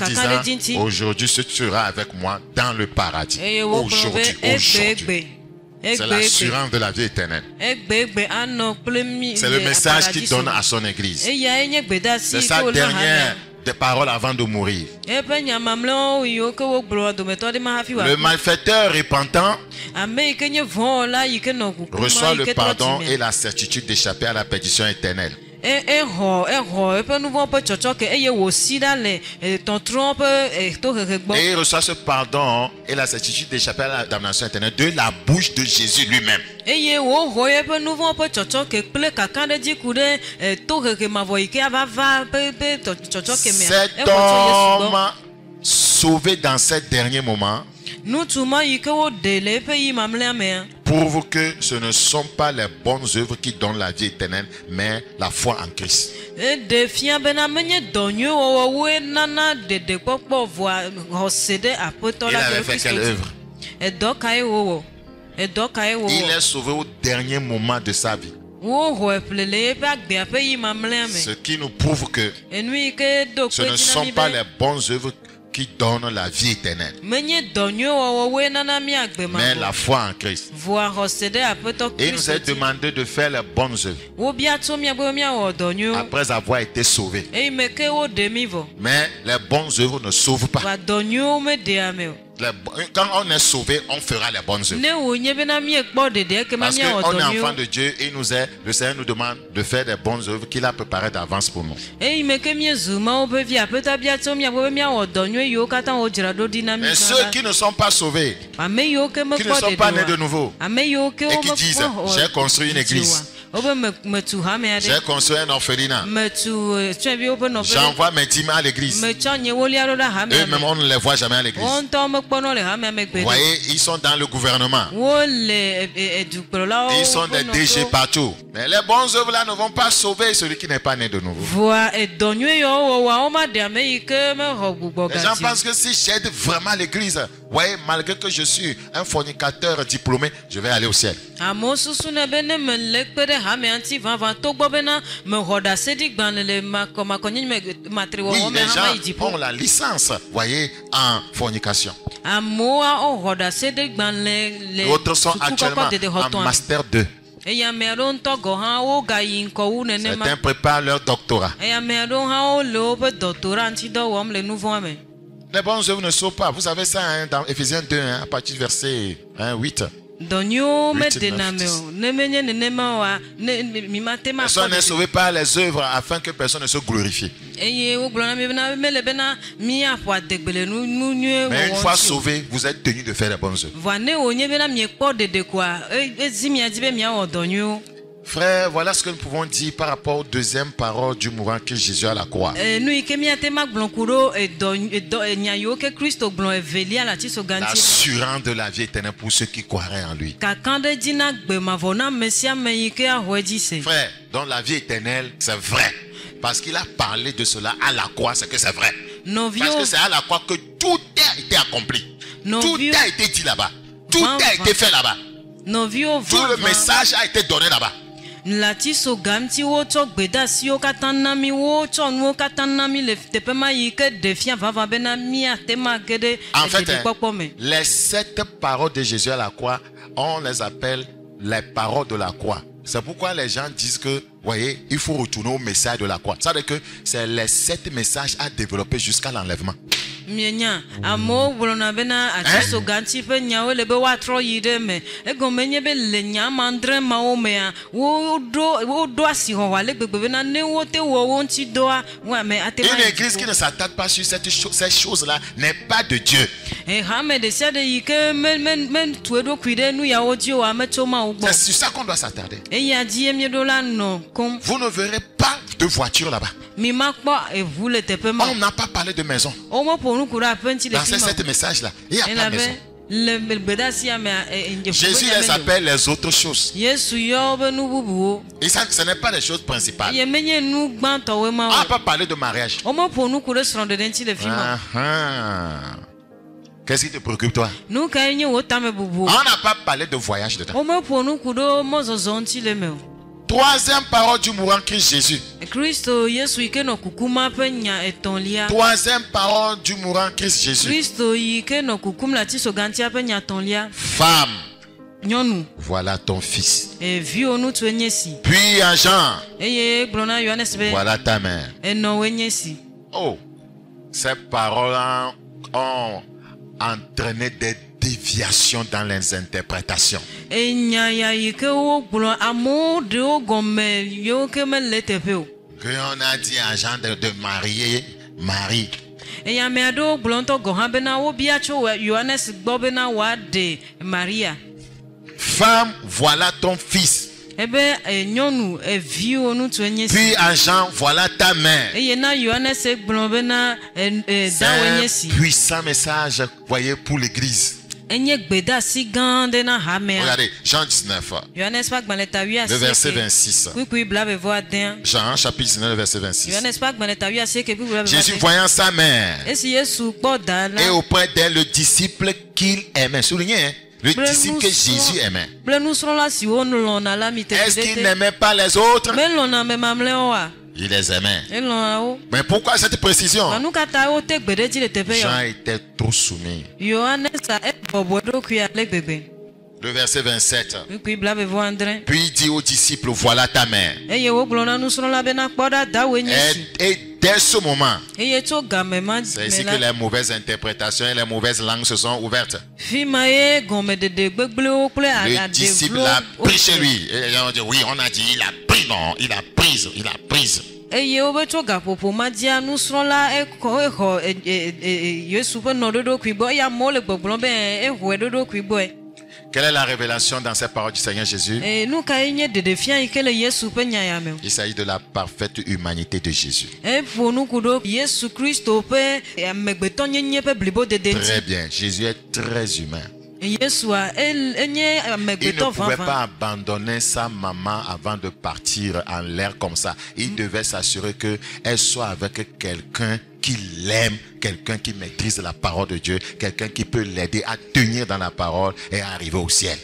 [SPEAKER 1] disant, aujourd'hui tu seras avec moi dans le paradis. Aujourd'hui. C'est l'assurance de la vie éternelle. C'est le message qu'il donne à son église. C'est sa dernière des paroles avant de mourir. Le malfaiteur repentant reçoit le pardon et la certitude d'échapper à la perdition éternelle. Et il reçoit ce pardon et la certitude d'échapper à la damnation éternelle de la bouche de Jésus lui-même. Cet homme sauvé dans ces derniers moments prouve que ce ne sont pas les bonnes œuvres qui donnent la vie éternelle, mais la foi en Christ. Il avait fait quelle œuvre? Il est sauvé au dernier moment de sa vie. Ce qui nous prouve que ce ne sont pas les bonnes œuvres qui donne la vie éternelle, mais la foi en Christ. Et il nous est demandé de faire les bonnes œuvres après avoir été sauvés. Mais les bonnes œuvres ne sauvent pas. Quand on est sauvé, on fera les bonnes œuvres. Parce qu'on est enfant de Dieu et le Seigneur nous demande de faire des bonnes œuvres qu'il a préparées d'avance pour nous. Mais ceux qui ne sont pas sauvés, qui ne sont pas nés de nouveau, et qui disent, j'ai construit une église, j'ai construit un orphelinat, j'envoie mes dîmes à l'église, eux-mêmes on ne les voit jamais à l'église. Vous voyez, ils sont dans le gouvernement, ils sont des DG partout. Mais les bonnes œuvres là ne vont pas sauver celui qui n'est pas né de nouveau. Les gens pensent que si j'aide vraiment l'église, voyez, malgré que je suis un fornicateur diplômé, je vais aller au ciel. Oui, les gens ont la licence, voyez, en fornication. D'autres sont actuellement en master 2. Certains préparent leur doctorat. Les bonnes œuvres ne sauvent pas. Vous savez ça hein, dans Ephésiens 2, hein, à partir du verset 8. Personne n'est sauvé par les œuvres afin que personne ne se glorifie. Mais une fois sauvé, vous êtes tenu de faire les bonnes œuvres. Frère, voilà ce que nous pouvons dire par rapport aux deuxième parole du mourant Christ Jésus à la croix. L'assurance de la vie éternelle pour ceux qui croiraient en lui. Frère, dans la vie éternelle, c'est vrai. Parce qu'il a parlé de cela à la croix, c'est que c'est vrai. Parce que c'est à la croix que tout a été accompli. Tout a été dit là-bas. Tout a été fait là-bas. Tout le message a été donné là-bas. En fait, les 7 paroles de Jésus à la croix, on les appelle les paroles de la croix. C'est pourquoi les gens disent que, voyez, il faut retourner au message de la croix. Ça veut dire que c'est les 7 messages à développer jusqu'à l'enlèvement. Hein? Une église qui ne s'attaque pas sur ces choses-là n'est pas de Dieu. C'est sur ça qu'on doit s'attarder. Vous ne verrez pas de voiture là-bas. On n'a pas parlé de maison. Dans ces 7 messages-là, il n'y a pas de maison. Jésus les appelle les autres choses. Et ça, ce n'est pas les choses principales. On n'a pas parlé de mariage. Qu'est-ce qui te préoccupe toi? On n'a pas parlé de voyage dedans. Troisième parole du mourant Christ Jésus. Troisième parole du mourant Christ Jésus. Femme, voilà ton fils. Puis à Jean, voilà ta mère. Oh, ces paroles ont entraîné des déviations dans les interprétations. Que on a dit à Jean de marier Marie. Femme, voilà ton fils. Puis à Jean, voilà ta mère. C'est un puissant message, voyez, pour l'église. Regardez, Jean 19, le verset 26. Jean chapitre 19, le verset 26. Jésus voyant sa mère et auprès d'elle le disciple qu'il aimait. Soulignez, hein? Le disciple que Jésus aimait. Est-ce qu'il n'aimait pas les autres? Il les aimait. Mais pourquoi cette précision? Jean était trop soumis. Le verset 27. Puis il dit aux disciples, voilà ta mère. Et dès ce moment, c'est ici que les mauvaises interprétations et les mauvaises langues se sont ouvertes. Le disciple l'a pris chez lui. Et les gens ont dit, oui, on a dit, il a pris. Non, il a prise. Il a prise. Quelle est la révélation dans ces paroles du Seigneur Jésus? Il s'agit de la parfaite humanité de Jésus. Très bien, Jésus est très humain. Il ne pouvait pas abandonner sa maman avant de partir en l'air comme ça. Il devait s'assurer qu'elle soit avec quelqu'un qui l'aime, quelqu'un qui maîtrise la parole de Dieu, quelqu'un qui peut l'aider à tenir dans la parole et à arriver au ciel.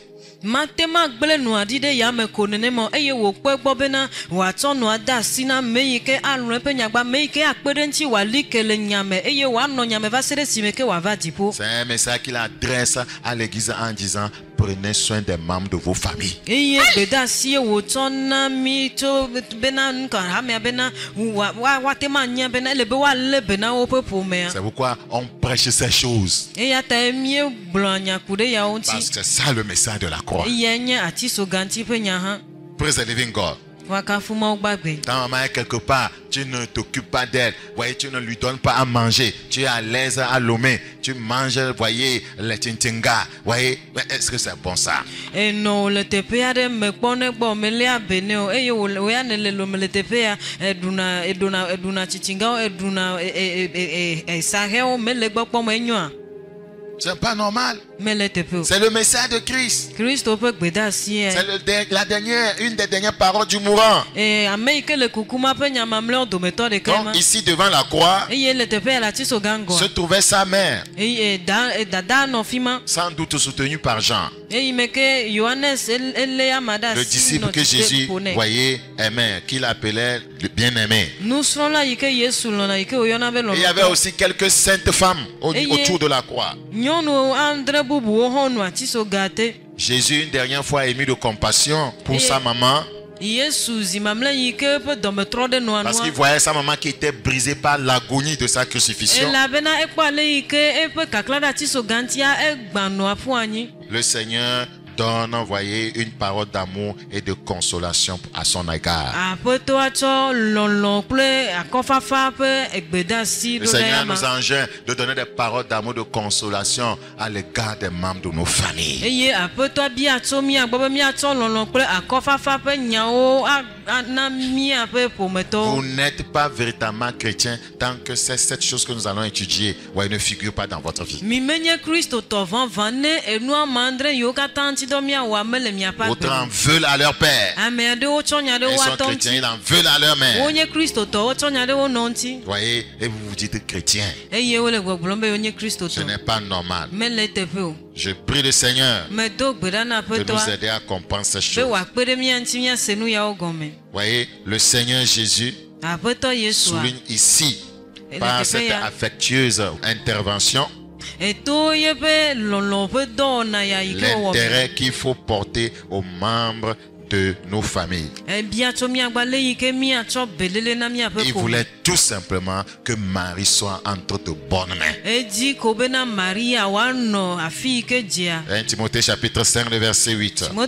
[SPEAKER 2] Matema gbele no adide ya me konenemo eye wo pegbo bena wa to no ada sina meike alun pe nyagba meike akpedenchi wa likele nyame eye wa no nyame va sere simeke wa va dipo.
[SPEAKER 1] C'est un message qu'il adresse à l'église en disant prenez soin des membres de vos familles.
[SPEAKER 2] Eye beda si wo to na mi to bena nka ha me bena wa tema nya bena lebe wa le bena wo pepo me.
[SPEAKER 1] C'est pourquoi on prêche ces choses.
[SPEAKER 2] Eye ta emie blanya kude ya onti.
[SPEAKER 1] Parce que c'est ça le message de la croix. Praise the living God. Ta maman est quelque part, tu ne t'occupes pas d'elle, voyez, tu ne lui donnes pas à manger, tu es à l'aise à Lomé, tu manges, voyez, les tintinga, voyez, est-ce que c'est bon ça?
[SPEAKER 2] Et non, le TPA de me connaît bon, mais les abénéo, et yo, le TPA, et duna tintinga, et duna, et saheo, mais les bons pour moi.
[SPEAKER 1] C'est pas normal. C'est le message de Christ. C'est une des dernières paroles du mourant. Donc ici devant la croix se trouvait sa mère, sans doute soutenue par Jean, le disciple que Jésus voyait aimait, qu'il appelait le bien-aimé. Et il y avait aussi quelques saintes femmes autour de la croix. Jésus une dernière fois a émis de compassion pour sa maman, parce qu'il voyait sa maman qui était brisée par l'agonie de sa crucifixion. Le Seigneur donne, voyez, une parole d'amour et de consolation à son égard. Le Seigneur nous enjoint de donner des paroles d'amour, de consolation à l'égard des membres de nos familles. Vous n'êtes pas véritablement chrétien tant que c'est cette chose que nous allons étudier ne figure pas dans votre vie. Autres en veulent à leur père. Ils sont chrétiens, ils en veulent à leur mère. Voyez, et vous vous dites chrétien. Ce n'est pas normal. Je prie le Seigneur de nous aider à comprendre ces choses. Voyez, le Seigneur Jésus souligne ici, par cette affectueuse intervention, l'intérêt qu'il faut porter aux membres de nos familles. Il voulait tout simplement que Marie soit entre de bonnes mains. 1 Timothée chapitre 5, le verset 8. 1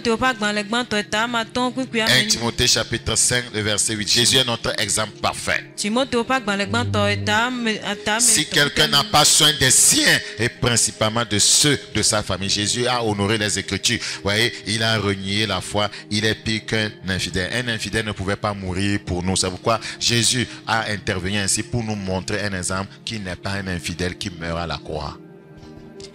[SPEAKER 1] Timothée chapitre 5, le verset 8. Jésus est notre exemple parfait. Si quelqu'un n'a pas soin des siens, et principalement de ceux de sa famille, Jésus a honoré les Écritures. Vous voyez, il a renié la foi. Il est pire qu'un infidèle. Un infidèle ne pouvait pas mourir pour nous. C'est pourquoi Jésus a intervenu ainsi pour nous montrer un exemple qui n'est pas un infidèle qui meurt à la croix.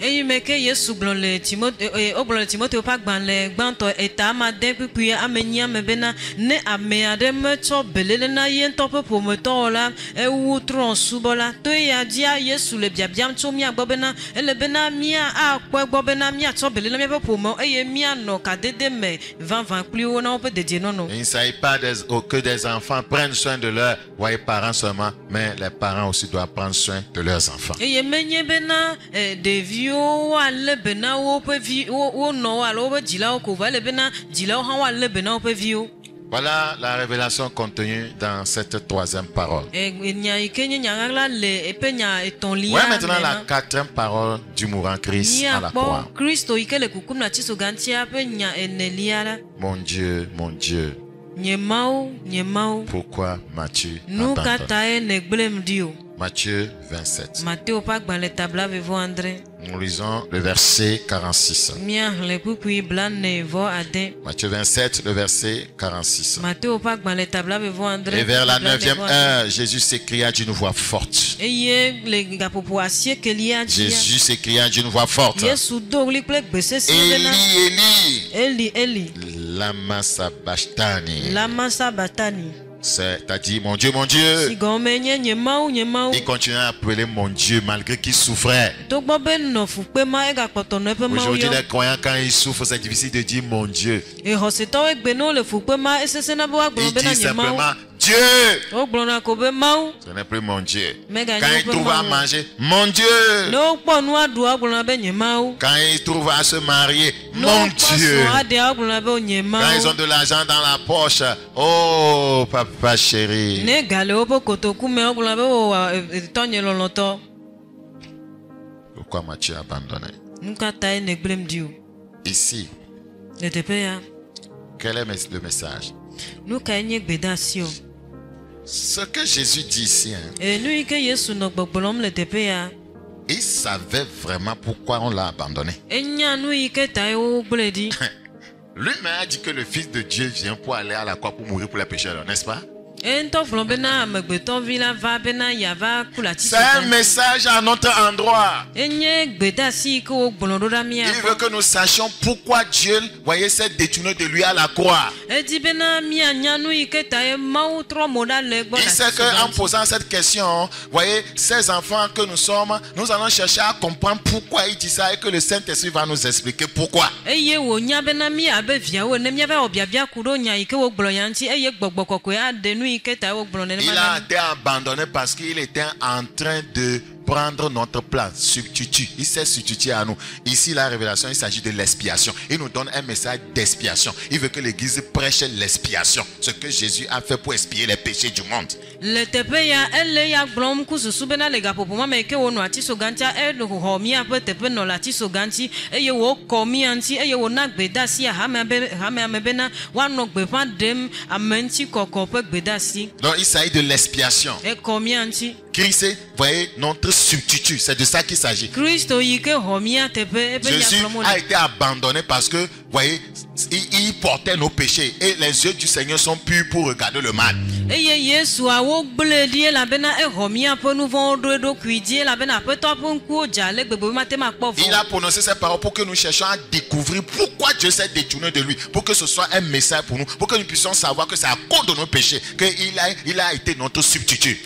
[SPEAKER 2] Et meke Yesu glonle Timothée oglonle Timothée pas gbanle gbanto eta ma de pipi amenya mebena ne amea de meto belele na yento po meto la e wutron subola to ya dia Yesu le biabiam to mia gbobena ele bena mia a kwa gbobena mia to belele mia po mo e mia no ka dede me 20 plus on a peut dédier non non.
[SPEAKER 1] Il ne s'agit pas que des enfants prennent soin de leurs parents seulement, mais les parents aussi doivent prendre soin de leurs enfants.
[SPEAKER 2] Et menye bena de vieux wale bena wo pe vi wo no wale wo dila ko wale bena dila ha wale bena wo pe vieux.
[SPEAKER 1] Voilà la révélation contenue dans cette troisième parole.
[SPEAKER 2] Ouais,
[SPEAKER 1] maintenant la quatrième parole du mourant Christ à la croix. Mon Dieu, pourquoi m'as-tu abandonné? Matthieu 27. Nous lisons le verset 46. Matthieu 27, le verset 46. Et vers la 9e heure, Jésus s'écria d'une voix forte. Jésus s'écria d'une voix forte. Eli, Eli, lama sabachthani. C'est-à-dire, mon Dieu, il continuait à appeler mon Dieu malgré qu'il souffrait. Aujourd'hui, les croyants, quand ils souffrent, c'est difficile de dire mon Dieu. Ils disent simplement Dieu. Ce n'est plus mon Dieu. Quand ils trouvent à manger, mon Dieu. Quand ils trouvent à se marier, mon Dieu. Quand ils ont de l'argent dans la poche, oh papa chéri. Pourquoi m'as-tu abandonné? Ici, quel est le message? Ce que Jésus dit ici, il savait vraiment pourquoi on l'a abandonné. Lui-même a dit que le Fils de Dieu vient pour aller à la croix pour mourir pour les pécheurs, n'est-ce pas? C'est un message à notre endroit. Il veut que nous sachions pourquoi Dieu s'est détourné de lui à la croix. Il sait qu'en posant cette question, voyez, ces enfants que nous sommes, nous allons chercher à comprendre pourquoi il dit ça et que le Saint-Esprit va nous expliquer pourquoi. Il a été abandonné parce qu'il était en train de prendre notre place, substitut. Il s'est substitué à nous. Ici, la révélation, il s'agit de l'expiation. Il nous donne un message d'expiation. Il veut que l'Église prêche l'expiation. Ce que Jésus a fait pour expier les péchés du monde. Donc, il s'agit de l'expiation. Christ, voyez, notre substitut. C'est de ça qu'il s'agit. Jésus a été abandonné parce que, voyez, il portait nos péchés. Et les yeux du Seigneur sont purs pour regarder le mal. Il a prononcé ces paroles pour que nous cherchions à découvrir pourquoi Dieu s'est détourné de lui. Pour que ce soit un message pour nous. Pour que nous puissions savoir que c'est à cause de nos péchés qu'il a été notre substitut.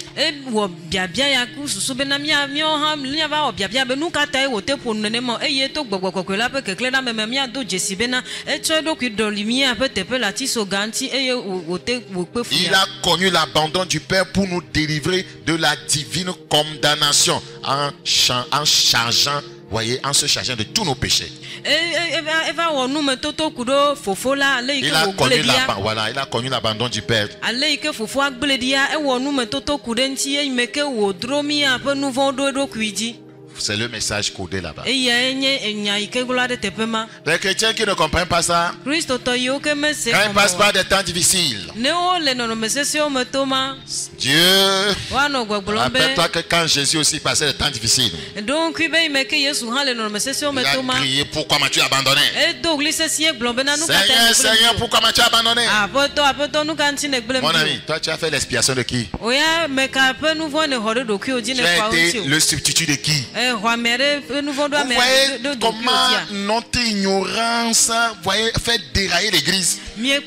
[SPEAKER 1] Il a connu l'abandon du Père pour nous délivrer de la divine condamnation en chargeant, voyez, en se chargeant de tous nos péchés. Il a connu l'abandon du Père. C'est le message codé là-bas. Les chrétiens qui ne comprennent pas ça, quand ils passent par des temps difficiles, Dieu, rappelle-toi que quand Jésus aussi passait des temps difficiles, il a crié, pourquoi m'as-tu abandonné? Seigneur, Seigneur, pourquoi m'as-tu abandonné? Mon ami, toi tu as fait l'expiation de qui? Tu as été le substitut de qui? Vous voyez comment notre ignorance fait dérailler l'église. Et les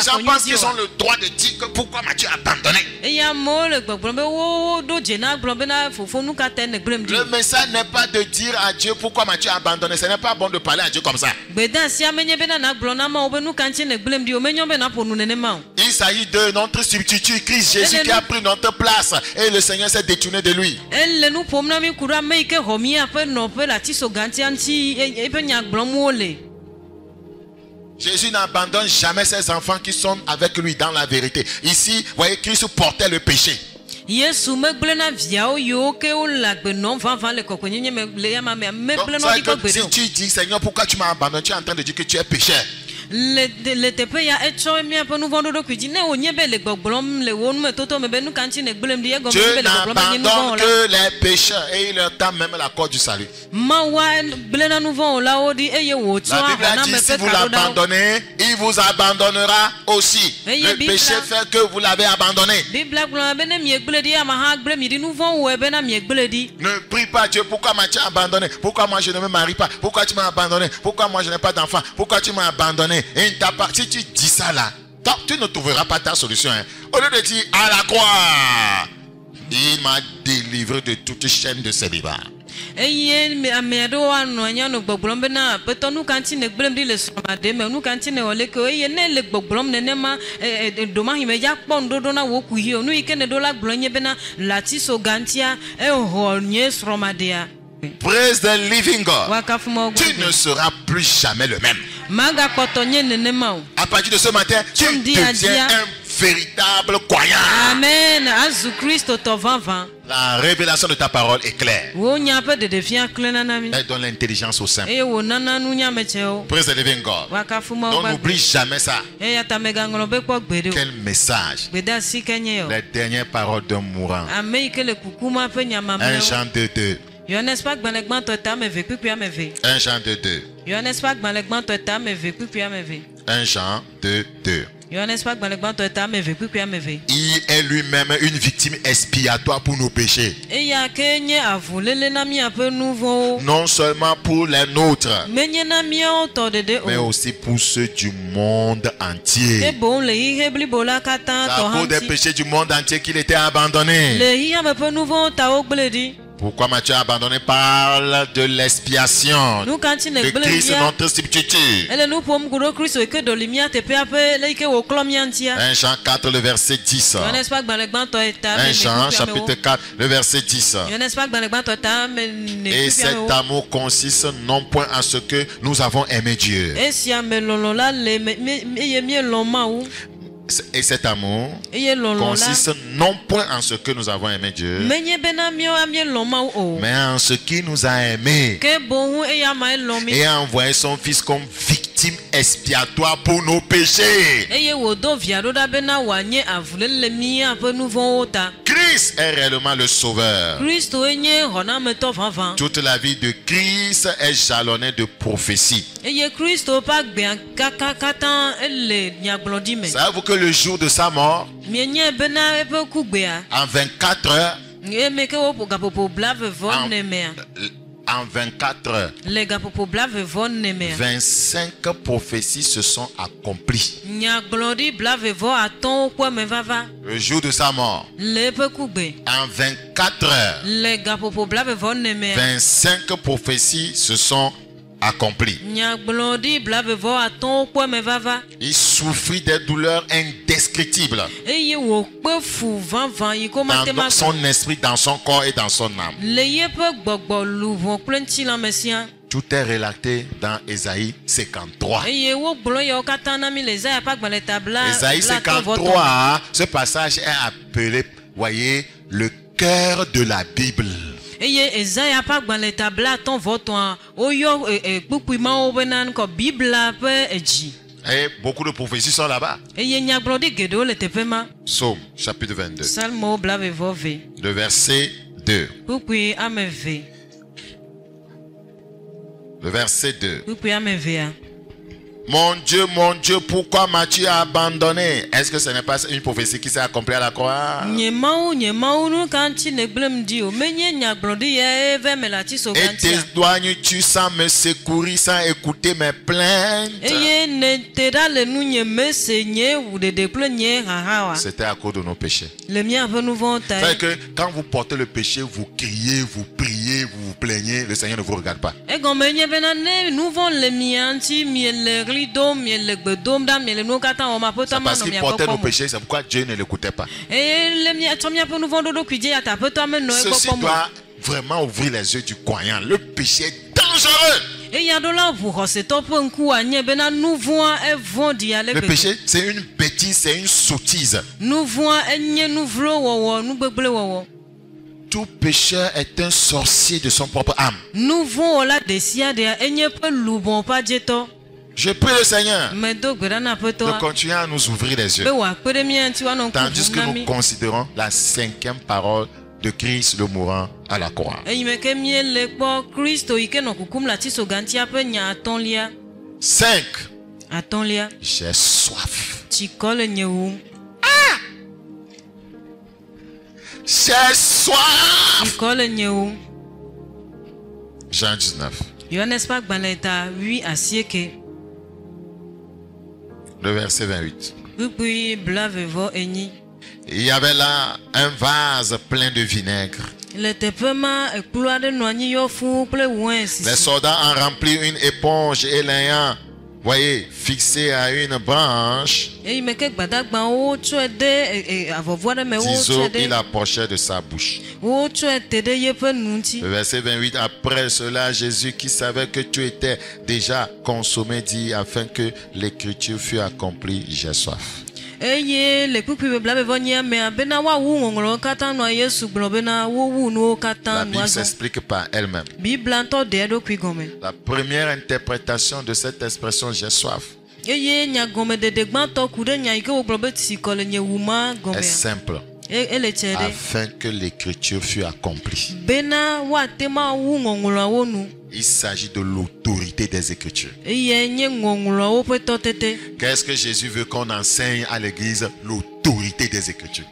[SPEAKER 1] gens pensent qu'ils ont le droit de dire que pourquoi m'as-tu abandonné. Le message n'est pas de dire à Dieu pourquoi m'as-tu abandonné. Ce n'est pas bon de parler à Dieu comme ça. Il s'agit de notre substitut Christ Jésus qui a pris notre place et le Seigneur s'est détourné de lui. Jésus n'abandonne jamais ses enfants qui sont avec lui dans la vérité. Ici, vous voyez, Christ portait le péché. Donc, si tu dis Seigneur, pourquoi tu m'as abandonné, tu es en train de dire que tu es pécheur. Dieu n'abandonne que les pécheurs et il leur tend même la corde du salut. La Bible a dit, si vous l'abandonnez, il vous abandonnera aussi. Le péché fait que vous l'avez abandonné. Ne prie pas Dieu, pourquoi m'as-tu abandonné? Pourquoi moi je ne me marie pas? Pourquoi tu m'as abandonné? Pourquoi moi je n'ai pas d'enfant? Pourquoi tu m'as abandonné? Et si tu dis ça là, tu ne trouveras pas ta solution. Hein. Au lieu de dire à la croix, il m'a délivré de toute chaîne de célibat. Praise the living God. Tu ne seras plus jamais le même. À partir de ce matin, tu deviens un véritable croyant.
[SPEAKER 2] Amen.
[SPEAKER 1] La révélation de ta parole est claire. Elle donne l'intelligence au saint. Praise the living God. Donc n'oublie jamais ça. Quel message. Les dernières paroles d'un mourant. 1 Jean 2:2. 1 Jean 2:2. 1 Jean 2:2. Il est lui-même une victime expiatoire pour nos péchés. Non seulement pour les nôtres, mais aussi pour ceux du monde entier. À cause des péchés du monde entier qu'il était abandonné. Pourquoi m'as-tu abandonné? Parle de l'expiation de Christ, notre substitut. 1 Jean 4, le verset 10. 1 Jean chapitre 4, le verset 10. Et cet amour consiste non point en ce que nous avons aimé Dieu. Et cet amour consiste non point en ce que nous avons aimé Dieu, mais en ce qui nous a aimés et a envoyé son Fils comme victime expiatoire pour nos péchés. Christ est réellement le Sauveur. Toute la vie de Christ est jalonnée de prophéties. Savez-vous que le jour de sa mort, en 24 heures, en 24 heures, 25 prophéties se sont accomplies. Le jour de sa mort, en 24 heures, 25 prophéties se sont accompli. Il souffrit des douleurs indescriptibles dans son esprit, dans son corps et dans son âme. Tout est relaté dans Ésaïe 53. Ésaïe 53, ce passage est appelé, voyez, le cœur de la Bible. Et beaucoup de prophéties sont là-bas. Psaume chapitre 22. Le verset 2. Le verset 2. mon Dieu, pourquoi m'as-tu abandonné? Est-ce que ce n'est pas une prophétie qui s'est accomplie à la croix? Et t'éloignes-tu sans me secourir, sans écouter mes plaintes? C'était à cause de nos péchés. C'est que quand vous portez le péché, vous criez, vous priez, vous vous plaignez, le Seigneur ne vous regarde pas. C'est parce qu'il portait nos péchés, c'est pourquoi Dieu ne l'écoutait pas. Ceci doit vraiment ouvrir les yeux du croyant. Le péché est dangereux. Le péché, c'est une bêtise, c'est une sottise. Tout pécheur est un sorcier de son propre âme. Je prie le Seigneur de continuer à nous ouvrir les yeux, tandis que nous considérons la 5e parole de Christ le mourant à la croix. 5. J'ai soif. Ah! J'ai soif. Jean 19. Le verset 28. Il y avait là un vase plein de vinaigre. Les soldats en remplirent une éponge et l'ayant, voyez, fixé à une branche, ciseaux, il approchait de sa bouche. Le verset 28. Après cela, Jésus, qui savait que tu étais déjà consommé, dit, afin que l'écriture fût accomplie, j'ai soif. La Bible s'explique par elle-même. La première interprétation de cette expression j'ai soif est simple. Afin que l'écriture fût accomplie. Il s'agit de l'autorité des Écritures. Qu'est-ce que Jésus veut qu'on enseigne à l'Église? L'autorité des Écritures.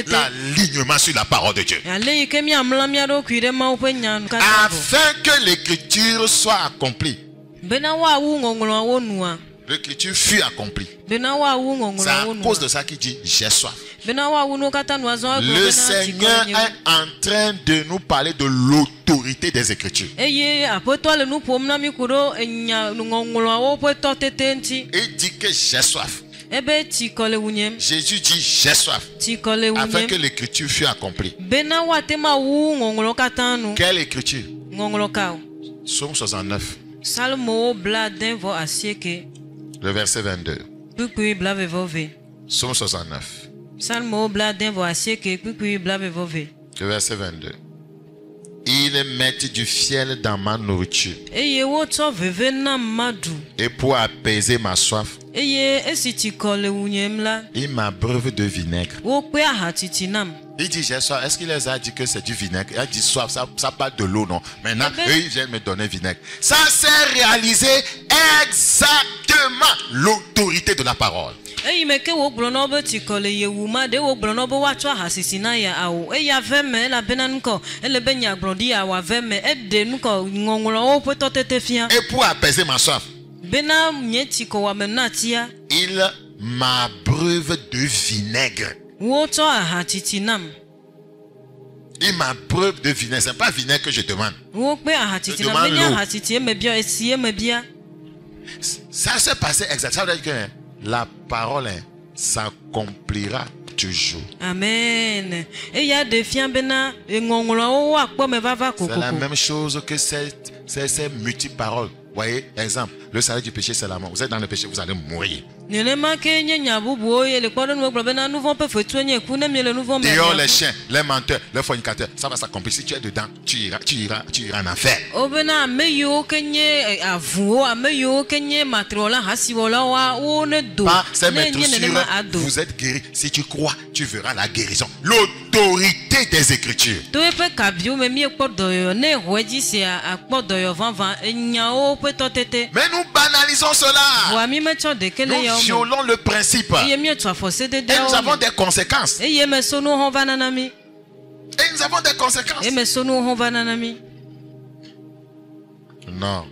[SPEAKER 1] L'alignement sur la parole de Dieu. Afin que l'Écriture soit accomplie. L'écriture fut accomplie. C'est à cause de ça qu'il dit j'ai soif. Le Seigneur est en train de nous parler de l'autorité des Écritures. Il dit que j'ai soif. Jésus dit j'ai soif. Afin que l'écriture fût accomplie. Quelle écriture? Psaume 69. Le verset 22. Psaume 69. Le verset 22. Ils mettent du fiel dans ma nourriture. Et pour apaiser ma soif, ils m'abreuvent de vinaigre. Il dit j'ai soif. Est-ce qu'il les a dit que c'est du vinaigre? Il a dit soif, ça parle de l'eau, non? Maintenant, eux, ils viennent me donner vinaigre. Ça s'est réalisé exactement l'autorité de la parole. Et pour apaiser ma soif, il m'abreuve de vinaigre. Il m'abreuve de vinaigre. Ce n'est pas vinaigre que je demande. Je demande l'eau. Ça s'est passé exactement. Ça veut dire que la parole s'accomplira toujours. Amen. C'est la même chose que ces multiples paroles. Voyez, exemple, le salaire du péché, c'est la mort. Vous êtes dans le péché, vous allez mourir. Dehors les chiens, les menteurs, les fornicateurs, ça va s'accomplir. Si tu es dedans, tu iras en enfer. Par ces maîtressures, vous êtes guéris. Si tu crois, tu verras la guérison. L'autorité des Écritures. Mais nous banalisons cela. Nous violons le principe. Et nous avons des conséquences. Et nous avons des conséquences. Non.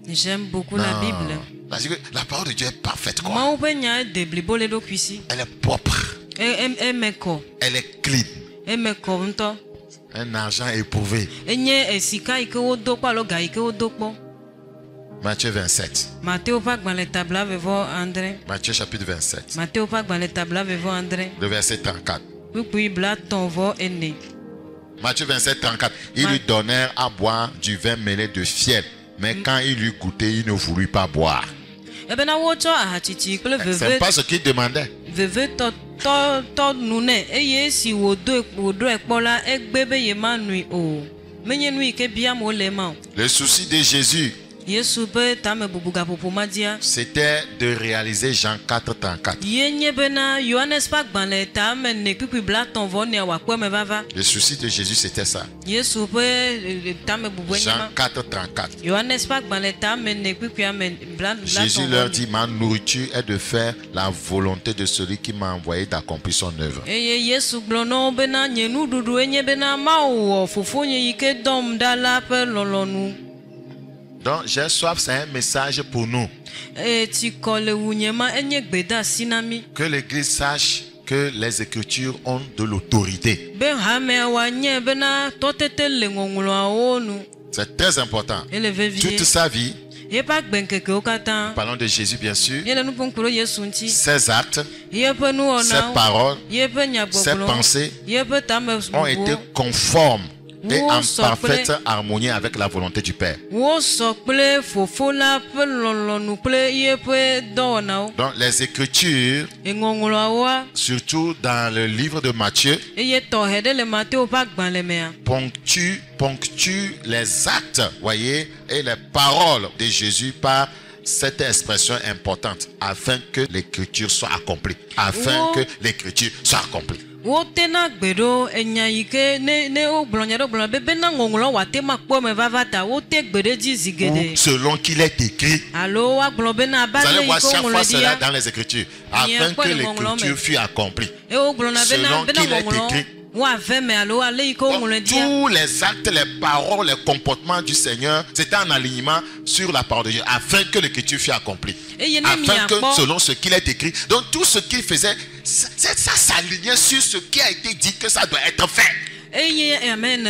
[SPEAKER 2] J'aime beaucoup la Bible.
[SPEAKER 1] Parce que la parole de Dieu est parfaite. Quoi. Elle est propre. Elle est clean. Un argent éprouvé. Matthieu 27. Matthieu chapitre 27. Le verset 34. Matthieu 27, 34. Ils lui donnèrent à boire du vin mêlé de fiel. Mais quand il eut goûté, il ne voulut pas boire. C'est pas ce qu'il demandait. Le souci de Jésus, c'était de réaliser Jean 4, 34. Le souci de Jésus, c'était ça. Jean 4, 34. Jésus leur dit, ma nourriture est de faire la volonté de celui qui m'a envoyé d'accomplir son œuvre. Donc, j'ai soif, c'est un message pour nous. Que l'Église sache que les Écritures ont de l'autorité. C'est très important. Toute sa vie, parlons de Jésus bien sûr, ses actes, ses paroles, ses pensées ont été conformes et en parfaite harmonie avec la volonté du Père. Donc les Écritures, surtout dans le livre de Matthieu, ponctuent les actes, voyez, et les paroles de Jésus par cette expression importante, afin que l'Écriture soit accomplie. Afin que l'Écriture soit accomplie. Selon qu'il est écrit. Vous allez voir chaque fois cela dans les Écritures. Afin que l'Écriture fût accomplie. Selon qu'il est écrit. Tous les actes, les paroles, les comportements du Seigneur, c'était en alignement sur la parole de Dieu, afin que l'Écriture fût accomplie. Afin que, selon ce qu'il est écrit, donc tout ce qu'il faisait, ça s'alignait sur ce qui a été dit que ça doit être fait.
[SPEAKER 2] Amen.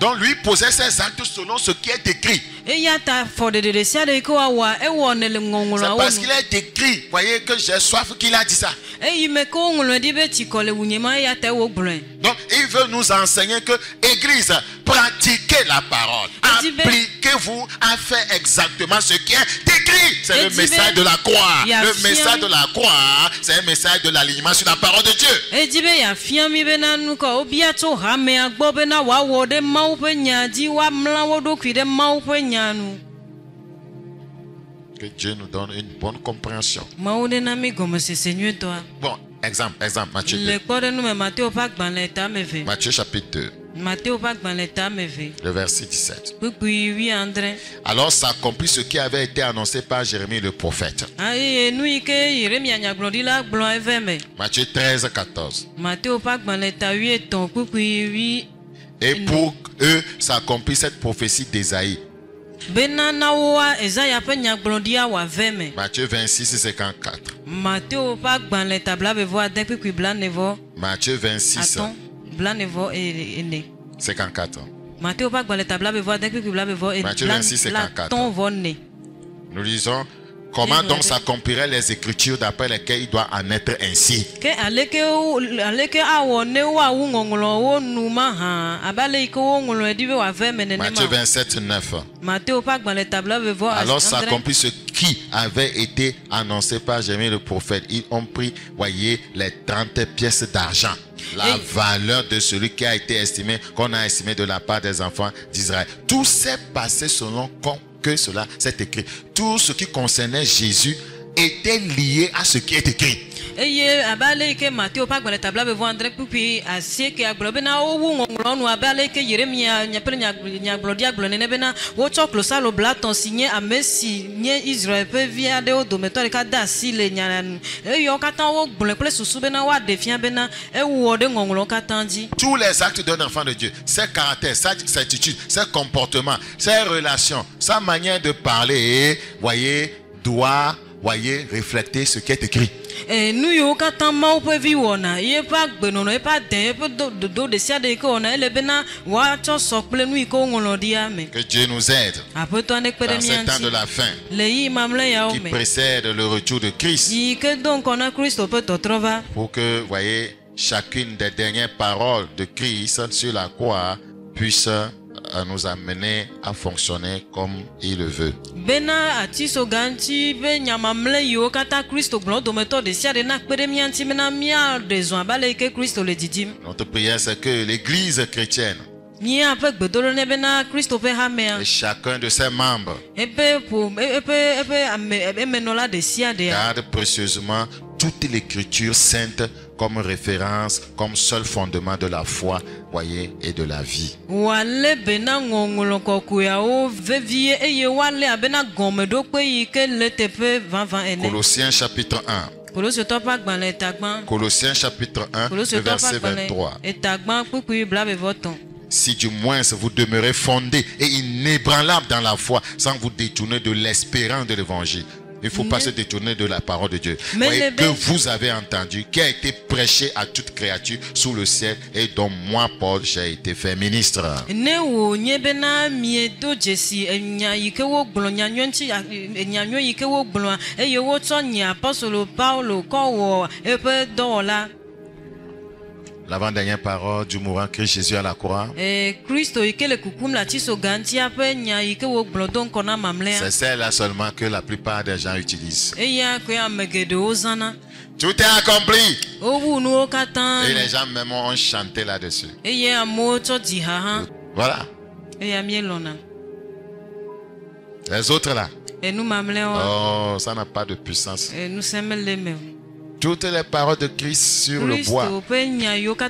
[SPEAKER 1] Donc lui posait ses actes selon ce qui est écrit.
[SPEAKER 2] C'est
[SPEAKER 1] parce qu'il est écrit, voyez que j'ai soif, qu'il a dit ça. Donc il veut nous enseigner que Église, pratiquez la parole. Appliquez-vous à faire exactement ce qui est écrit. C'est le message de la croix. Le message de la croix, c'est un message de l'alignement sur la parole de Dieu. Que Dieu nous donne une bonne compréhension. Bon, exemple, Matthieu 2. Matthieu chapitre 2. Le verset 17. Alors s'accomplit ce qui avait été annoncé par Jérémie le prophète. Matthieu 13, 14. Et pour eux s'accomplit cette prophétie d'Ésaïe. Matthieu 26, 54. Matthieu 26, 54. Matthieu 26, 54. Nous lisons Comment donc s'accompliraient les Écritures d'après lesquelles il doit en être ainsi? Matthieu 27, 9. Alors s'accomplit ce qui avait été annoncé par Jérémie le prophète. Ils ont pris, voyez, les 30 pièces d'argent. La valeur de celui qui a été estimé, qu'on a estimé de la part des enfants d'Israël. Tout s'est passé selon que cela s'est écrit. Tout ce qui concernait Jésus était lié à ce qui est écrit. Tous les actes d'un enfant de Dieu, ses caractères, sa attitude, ses comportements, ses relations, sa manière de parler, voyez, doit, voyez, refléter ce qui est écrit. Que Dieu nous aide dans ces temps de la fin qui précède le retour de Christ, pour que, voyez, chacune des dernières paroles de Christ sur la croix puisse nous amener à fonctionner comme il le veut. Notre prière, c'est que l'Église chrétienne et chacun de ses membres garde précieusement toute l'Écriture sainte comme référence, comme seul fondement de la foi, voyez, et de la vie. Colossiens chapitre 1. Colossiens chapitre 1, le verset 23. Si du moins vous demeurez fondés et inébranlables dans la foi, sans vous détourner de l'espérance de l'évangile. Il ne faut pas se détourner de la parole de Dieu. Voyez, que vous avez entendu, qui a été prêché à toute créature sous le ciel et dont moi, Paul, j'ai été fait ministre. L'avant-dernière parole du mourant Christ Jésus à la croix. C'est celle-là seulement que la plupart des gens utilisent. Tout est accompli. Et les gens même ont chanté là-dessus. Voilà. Les autres là. Oh, ça n'a pas de puissance. Toutes les paroles de Christ sur le bois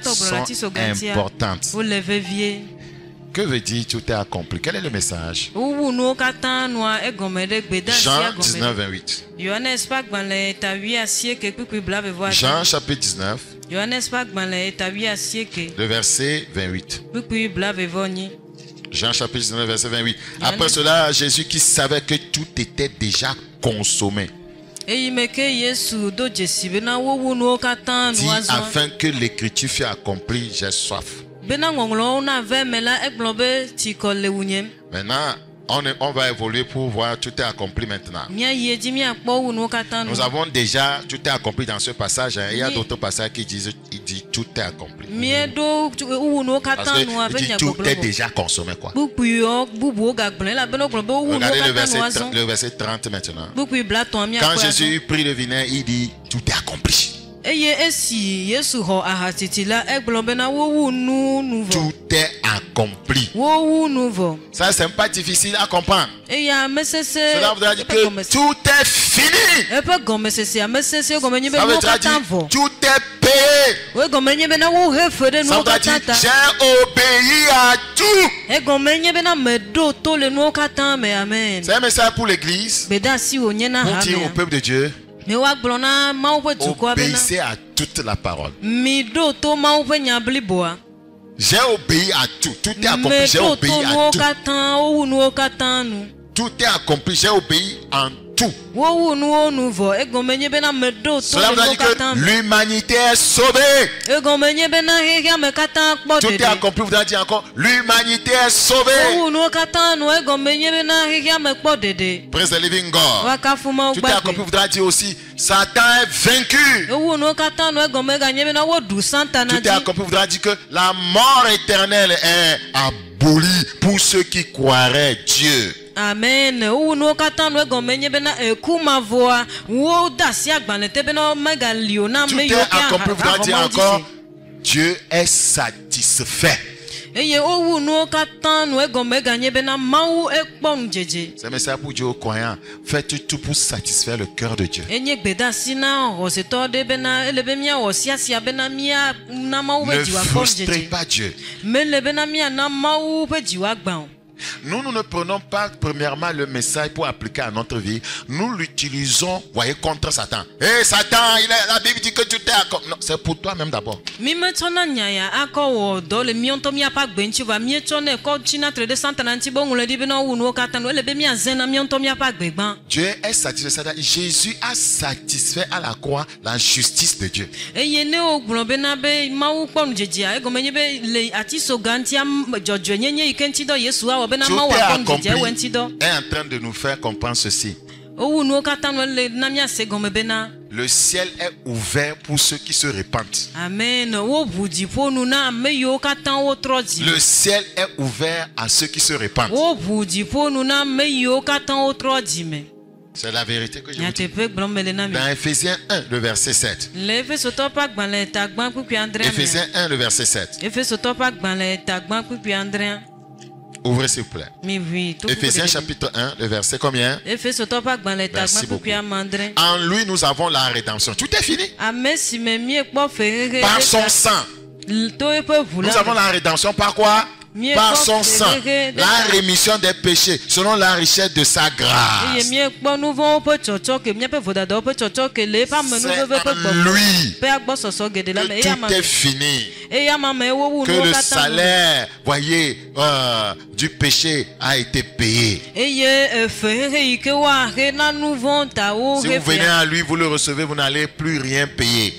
[SPEAKER 1] sont importantes. Que veut dire tout est accompli? Quel est le message? Jean 19, 28. Jean chapitre 19, le verset 28. Jean chapitre 19, verset 28. Après cela, Jésus qui savait que tout était déjà consommé, dit afin que l'écriture fût accomplie, j'ai soif. Maintenant, on va évoluer pour voir tout est accompli maintenant. Nous avons déjà tout est accompli dans ce passage. Il y a d'autres passages qui disent tout est accompli. Parce que il dit tout est déjà consommé, quoi. Regardez le verset 30 maintenant. Quand Jésus eut pris le vinaigre, il dit tout est accompli. Tout est accompli. Ça, c'est pas difficile à comprendre. Cela voudra dire que tout est fini. Ça veut dire tout est payé. Ça voudra dire j'ai obéi à tout. C'est un message pour l'Église, pour dire au peuple de Dieu: obéissez à toute la parole. J'ai obéi à tout. Tout est accompli. J'ai obéi à tout. Tout est accompli. J'ai obéi en tout. Cela veut dire que l'humanité est sauvée. Tout est accompli, voudra dire encore, l'humanité est sauvée. Praise the living God. Tout est accompli, voudra dire aussi, Satan est vaincu. Tout est accompli, voudra dire que la mort éternelle est abolie pour ceux qui croiraient Dieu.
[SPEAKER 2] Amen. Tout est
[SPEAKER 1] accompli, voudra dire encore, Dieu est satisfait. C'est un message pour Dieu aux croyants. Faites tout pour satisfaire le cœur de Dieu. Ne frustrez pas Dieu. Nous ne prenons pas premièrement le message pour appliquer à notre vie. Nous l'utilisons, voyez, contre Satan. Hé, Satan, la Bible dit que tout est accompli. Non, c'est pour toi-même d'abord. Dieu est satisfait. Jésus a satisfait à la croix la justice de Dieu. Tout est accompli est en train de nous faire comprendre ceci. Le ciel est ouvert pour ceux qui se repentent.
[SPEAKER 2] Amen.
[SPEAKER 1] Le ciel est ouvert à ceux qui se repentent. C'est la vérité que je vous dis. Dans Ephésiens 1, le verset 7. Ephésiens 1, le verset 7. Ouvrez s'il vous plaît. Ephésiens chapitre 1, le verset combien? Merci beaucoup. En lui nous avons la rédemption. Tout est fini. Par son sang. Nous avons la rédemption par quoi? Par son sang, la rémission des péchés selon la richesse de sa grâce. C'est en lui que tout est fini. Que le salaire, voyez, du péché a été payé. Si vous venez à lui, vous le recevez, vous n'allez plus rien payer.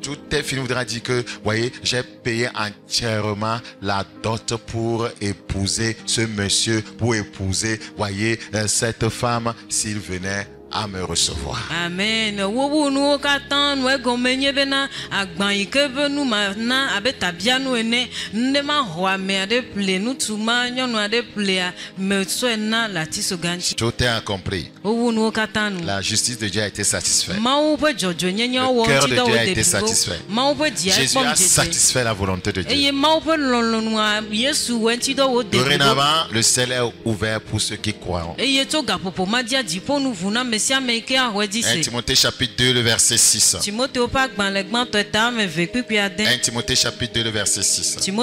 [SPEAKER 1] Tout est fini, voudra dire que, voyez, j'ai payé entièrement la dot pour épouser ce monsieur, pour épouser, voyez, cette femme, s'il venait à me recevoir.
[SPEAKER 2] Amen.
[SPEAKER 1] Tout est accompli. La justice de Dieu a été satisfaite. Le cœur de Dieu a été satisfait. Jésus a satisfait la volonté de Dieu. Dorénavant, le ciel est ouvert pour ceux qui croient. 1 Timothée chapitre 2, le verset 6. 1 Timothée chapitre 2, le verset 6. Pour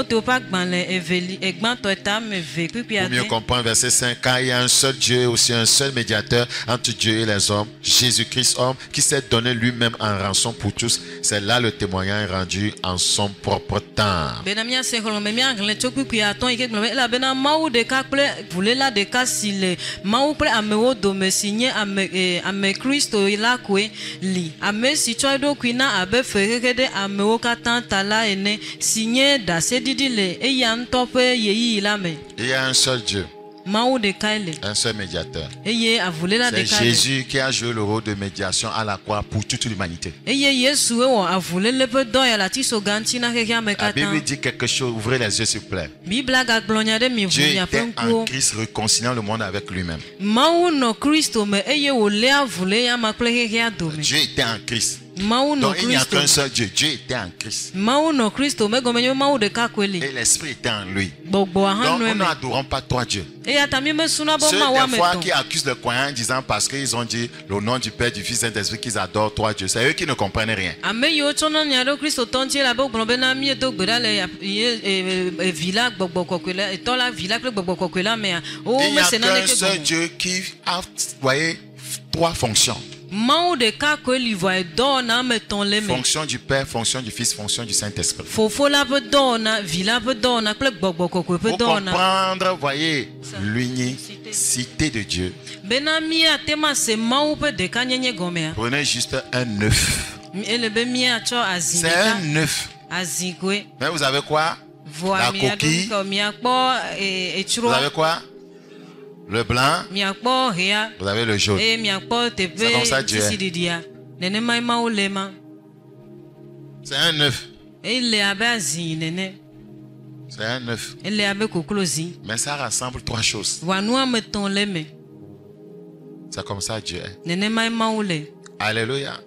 [SPEAKER 1] mieux comprendre, verset 5. Car il y a un seul Dieu et aussi un seul médiateur entre Dieu et les hommes, Jésus-Christ homme, qui s'est donné lui-même en rançon pour tous. C'est là le témoignage rendu en son propre temps.
[SPEAKER 2] Ame Kristo ila kwe li ame si choi do kwina abe ferere ame o katanta la ene signé da sedidi le e ya ntope yeyi la me.
[SPEAKER 1] Il y a un seul Dieu. Un seul médiateur. C'est Jésus qui a joué le rôle de médiation à la croix pour toute l'humanité. La Bible dit quelque chose, ouvrez les yeux s'il vous plaît. Dieu était en Christ réconciliant le monde avec lui-même. Dieu était en Christ. Donc il n'y a qu'un seul Dieu. Dieu était en Christ. Et l'Esprit était en lui. Donc nous n'adorons pas toi Dieu. Ceux des fois qui accusent les croyants en disant parce qu'ils ont dit le nom du Père, du Fils et de l'Esprit qu'ils adorent toi Dieu. C'est eux qui ne comprennent rien. Il n'y a qu'un seul Dieu qui a, voyez, trois fonctions. Fonction du Père, fonction du Fils, fonction du Saint-Esprit. Pour comprendre, voyez, l'unité, l'unicité de Dieu, prenez juste un œuf. C'est un œuf. Mais vous avez quoi? La coquille. Vous avez quoi? Le blanc. Vous avez le jaune. C'est comme ça Dieu est. C'est un œuf. C'est un œuf. Mais ça rassemble trois choses. C'est comme ça Dieu est. Alléluia.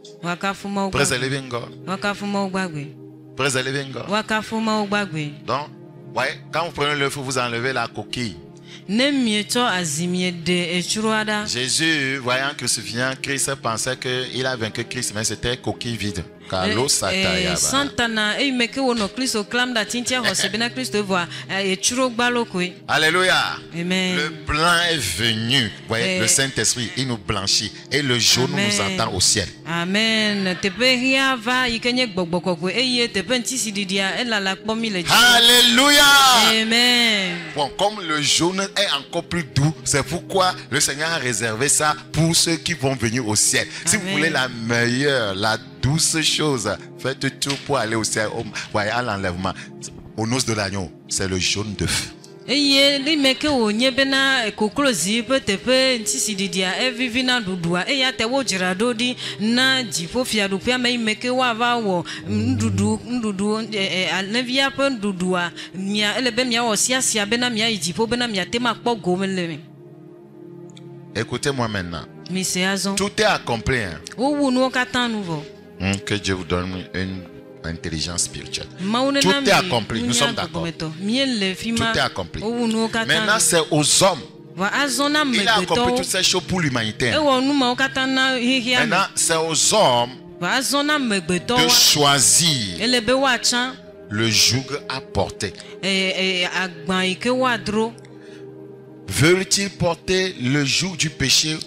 [SPEAKER 1] Praise the living God. Praise the living God. Donc, ouais, quand vous prenez l'œuf, vous enlevez la coquille. Jésus, voyant crucifié, Christ pensait qu'il a vaincu Christ, mais c'était coquille vide. Alléluia.
[SPEAKER 2] Amen.
[SPEAKER 1] Le blanc est venu. Voyez, le Saint-Esprit, il nous blanchit. Et le jaune nous attend au ciel.
[SPEAKER 2] Amen.
[SPEAKER 1] Alléluia.
[SPEAKER 2] Amen.
[SPEAKER 1] Bon, comme le jaune est encore plus doux, c'est pourquoi le Seigneur a réservé ça pour ceux qui vont venir au ciel. Si vous voulez la meilleure, la douce chose, faites tout pour aller au ciel. Voyez, à l'enlèvement, aux noces de l'agneau, c'est le jaune d'œuf. Écoutez-moi maintenant. Tout est accompli. Hein? Que Dieu vous donne une intelligence spirituelle. Tout est accompli. Nous sommes d'accord. Tout est accompli. Maintenant, c'est aux hommes. Il a accompli toutes ces choses pour l'humanité. Maintenant, c'est aux hommes de choisir le joug à porter. Veulent-ils porter le joug du péché?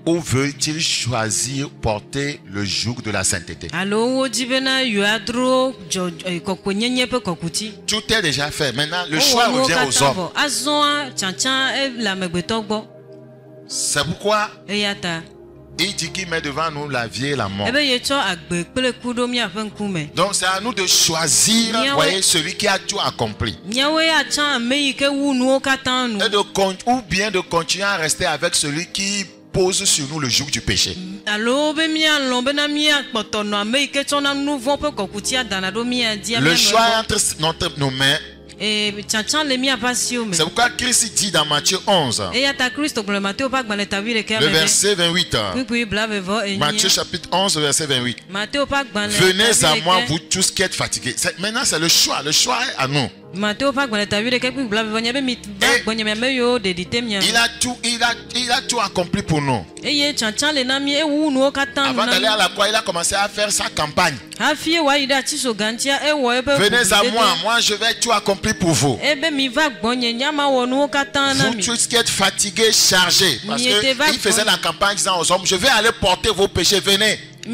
[SPEAKER 1] Ou veut-il choisir porter le joug de la sainteté? Tout est déjà fait. Maintenant, le choix revient aux hommes. C'est pourquoi il dit qu'il met devant nous la vie et la mort. Donc c'est à nous de choisir, voyez, celui qui a tout accompli. Ou bien de continuer à rester avec celui qui pose sur nous le joug du péché. Le choix est entre nos mains. C'est pourquoi Christ dit dans Matthieu 11, le verset 28. Matthieu chapitre 11, verset 28. Venez à moi, vous tous qui êtes fatigués. Maintenant, c'est le choix. Le choix est à nous. Il a tout accompli pour nous. Avant d'aller à la croix, il a commencé à faire sa campagne. Venez à moi, je vais tout accomplir pour vous. Vous tous qui êtes fatigués, chargés. Parce qu'il faisait la campagne disant aux hommes, je vais aller porter vos péchés, venez. Je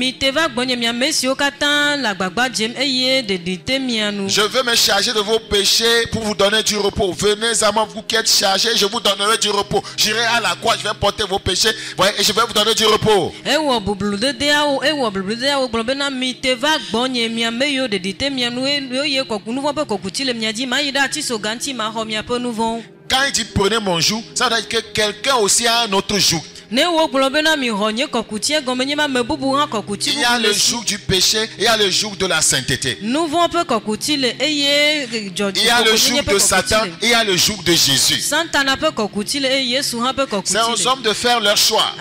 [SPEAKER 1] veux me charger de vos péchés pour vous donner du repos. Venez à moi, vous qui êtes chargés, je vous donnerai du repos. J'irai à la croix, je vais porter vos péchés et je vais vous donner du repos. Quand il dit prenez mon joug, ça veut dire que quelqu'un aussi a un autre joug. Il y a le joug du péché, il y a le joug de la sainteté. Il y a le joug de Satan, il y a le joug de Jésus. C'est aux hommes de faire leur choix.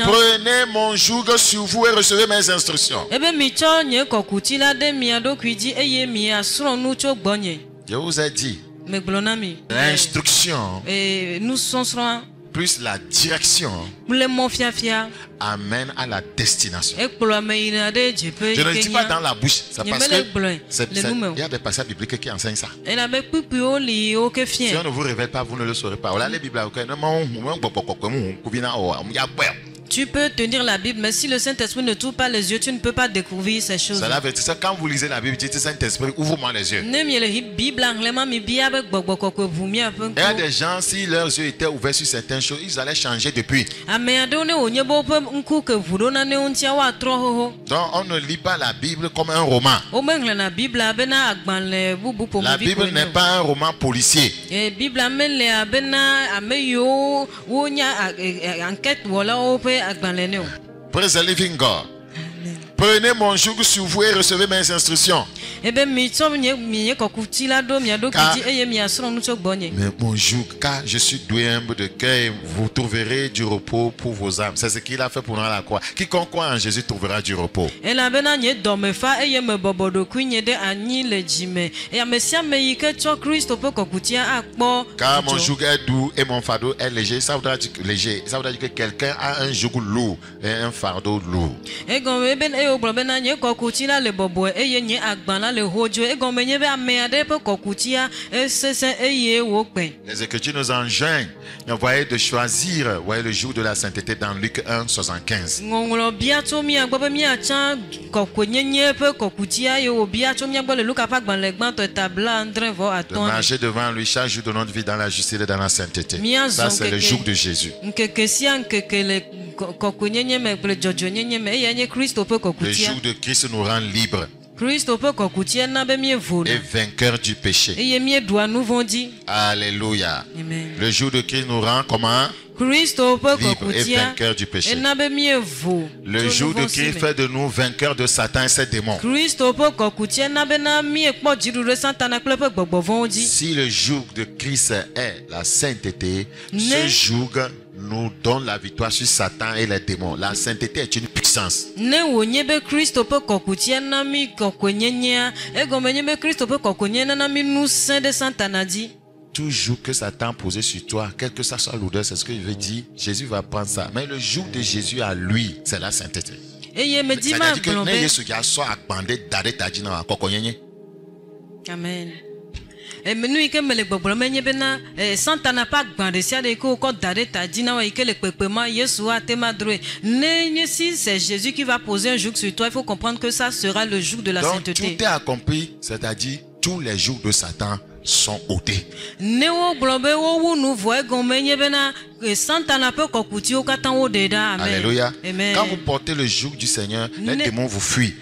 [SPEAKER 1] Prenez mon joug sur vous et recevez mes instructions. Je vous ai dit, l'instruction plus la direction amène à la destination. Je ne dis pas dans la bouche, c'est parce que il y a des passages bibliques qui enseignent ça. Si on ne vous révèle pas, vous ne le saurez pas.
[SPEAKER 2] Tu peux tenir la Bible, mais si le Saint-Esprit ne t'ouvre pas les yeux, tu ne peux pas découvrir ces choses.
[SPEAKER 1] Cela veut dire que quand vous lisez la Bible, dites Saint-Esprit, ouvre-moi les yeux. Il y a des gens, si leurs yeux étaient ouverts sur certaines choses, ils allaient changer depuis. Donc on ne lit pas la Bible comme un roman. La Bible n'est pas un roman policier. Praise the living God. Prenez mon joug sur vous et recevez mes instructions. Mais mon joug, car je suis doué humble de cœur, vous trouverez du repos pour vos âmes. C'est ce qu'il a fait pour nous à la croix. Quiconque croit en Jésus trouvera du repos. Car mon joug est doux et mon fardeau est léger. Ça voudra dire que quelqu'un a un joug lourd et un fardeau lourd. Les Écritures nous enjoignent de choisir le jour de la sainteté dans Luc 1, 75. De marcher devant lui chaque jour de notre vie dans la justice et dans la sainteté. Ça, c'est le jour de Jésus. Le jour de Christ nous rend libres et vainqueurs du péché. Alléluia. Le jour de Christ nous rend comment? Libre et vainqueur du péché. Le jour de Christ fait de nous vainqueurs de Satan et ses démons. Si le joug de Christ est la sainteté, ce joug nous donne la victoire sur Satan et les démons. La sainteté est une puissance. Toujours que Satan posé sur toi, quelle que soit l'odeur, c'est ce que je veux dire, Jésus va prendre ça. Mais le joug de Jésus à lui, c'est la sainteté. C'est-à-dire que
[SPEAKER 2] Amen. Et nous Santa n'a pas grandi si c'est Jésus qui va poser un joug sur toi, il faut comprendre que ça sera le joug de la sainteté.
[SPEAKER 1] Tout est accompli, c'est-à-dire tous les jours de Satan sont ôtés. Alléluia. Quand vous portez le joug du Seigneur, les démons vous fuient.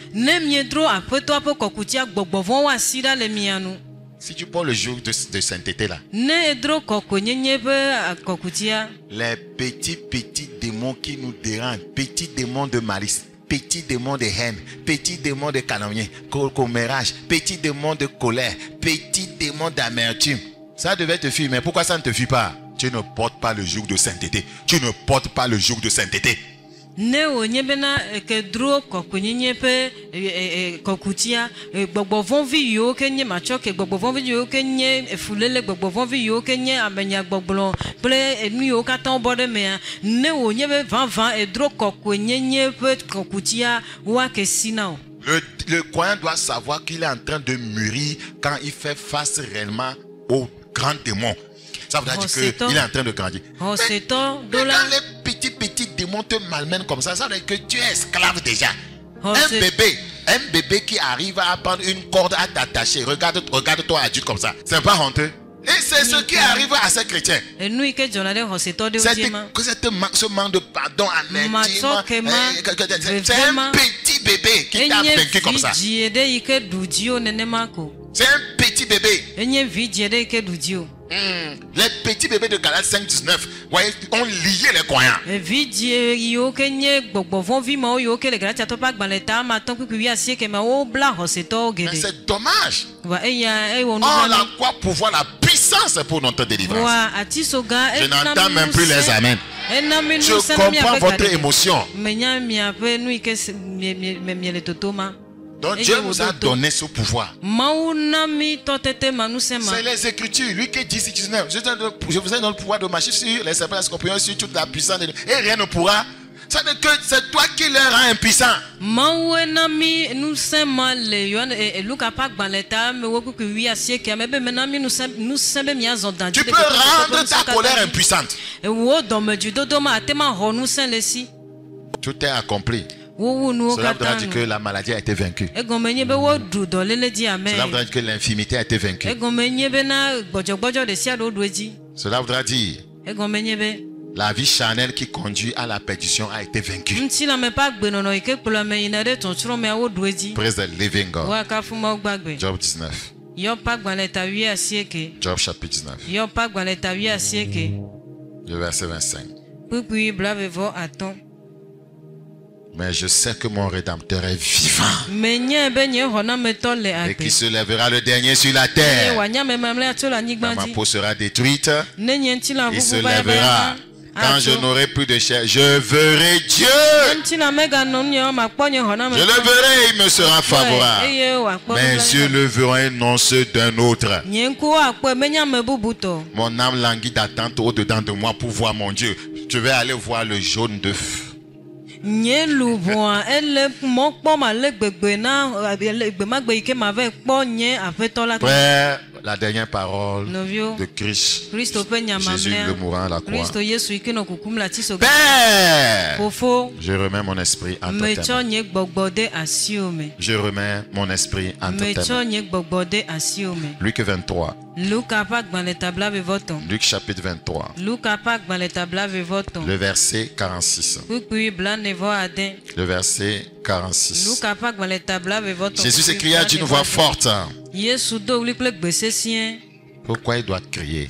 [SPEAKER 1] Si tu portes le joug de sainteté là, les petits démons qui nous dérangent, petits démons de malice, petits démons de haine, petits démons de calomnie, commérage, petits démons de colère, petits démons d'amertume, ça devait te fuir. Mais pourquoi ça ne te fuit pas? Tu ne portes pas le joug de sainteté. Tu ne portes pas le joug de sainteté.
[SPEAKER 2] Neo nyebena kedro kokunyenye pe kokutia gbogbo vi yo kenye machoke gbogbo vi yo kenye efulele gbogbo vi yo kenye amenya gbogbo ple enu yo katan bode me neo nyebe 20 edro kokunyenye pe kokutia wa kesina.
[SPEAKER 1] Le croyant doit savoir qu'il est en train de mûrir quand il fait face réellement aux grands démons. Ça veut dire qu'il est en train de grandir. Mais quand les petits démons te malmènent comme ça veut dire que tu es esclave déjà. Un bébé qui arrive à prendre une corde à t'attacher. Regarde-toi adulte comme ça. C'est pas honteux. Et c'est ce qui arrive à ces chrétiens. C'est ce manque de pardon, amertume. C'est un petit bébé qui t'a vaincu comme ça. C'est un petit bébé. Les petits bébés de Galates 5:19 ont lié les croyants. Mais c'est dommage. Oh, la quoi pouvoir, la puissance pour notre délivrance. Je n'entends même plus les amens. Je comprends votre émotion. Donc Dieu vous a donné ce pouvoir. C'est les Écritures. Lui qui dit, je vous ai donné le pouvoir de marcher sur les serpents et les scorpions, sur toute la puissance de Dieu. Et rien ne pourra. Ça veut dire que c'est toi qui les rends impuissants. Tu peux rendre ta colère impuissante. Tout est accompli. Cela voudra dire que la maladie a été vaincue. Cela voudra dire que l'infimité a été vaincue. Cela voudra dire la vie charnelle qui conduit à la perdition a été vaincue. Praise the living God. Job 19. Job chapitre 19. Le verset 25. Mais je sais que mon Rédempteur est vivant et qui se lèvera le dernier sur la terre. Quand ma peau sera détruite, il se lèvera. Quand je n'aurai plus de chair, je verrai Dieu. Je le verrai, il me sera favorable. Mes yeux le verront et non ceux d'un autre. Mon âme languit d'attente au-dedans de moi pour voir mon Dieu. Je vais aller voir le jaune d'œuf. Frère, la dernière parole de Christ, Jésus le mourant à la croix. Père, je remets mon esprit en toi. Je remets mon esprit en toi. Luc 23. Luc chapitre 23. Le verset 46. Le verset 46. Jésus s'écria d'une voix forte. Pourquoi il doit crier?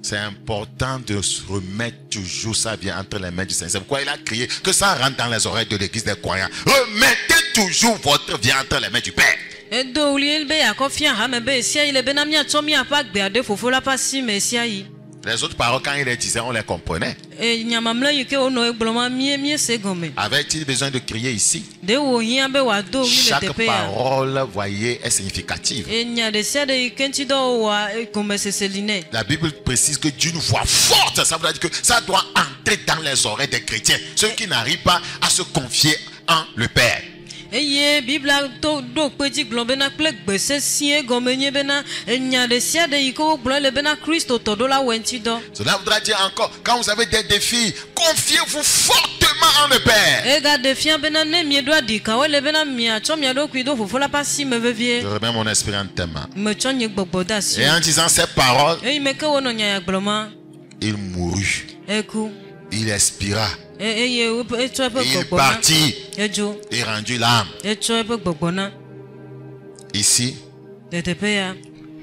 [SPEAKER 1] C'est important de se remettre toujours ça bien entre les mains du Seigneur. C'est pourquoi il a crié que ça rentre dans les oreilles de l'église des croyants. Remettez toujours votre vie entre les mains du Père. Les autres paroles, quand il les disait, on les comprenait. Avait-il besoin de crier ici? Chaque parole, voyez, est significative. La Bible précise que d'une voix forte, ça veut dire que ça doit entrer dans les oreilles des chrétiens. Ceux qui n'arrivent pas à se confier en le Père. Cela voudra dire encore, quand vous avez des défis, confiez-vous fortement en le Père. Je remets mon esprit en tes mains. Et en disant ces paroles, il mourut. Il expira. Il partit et rendit l'âme. Ici,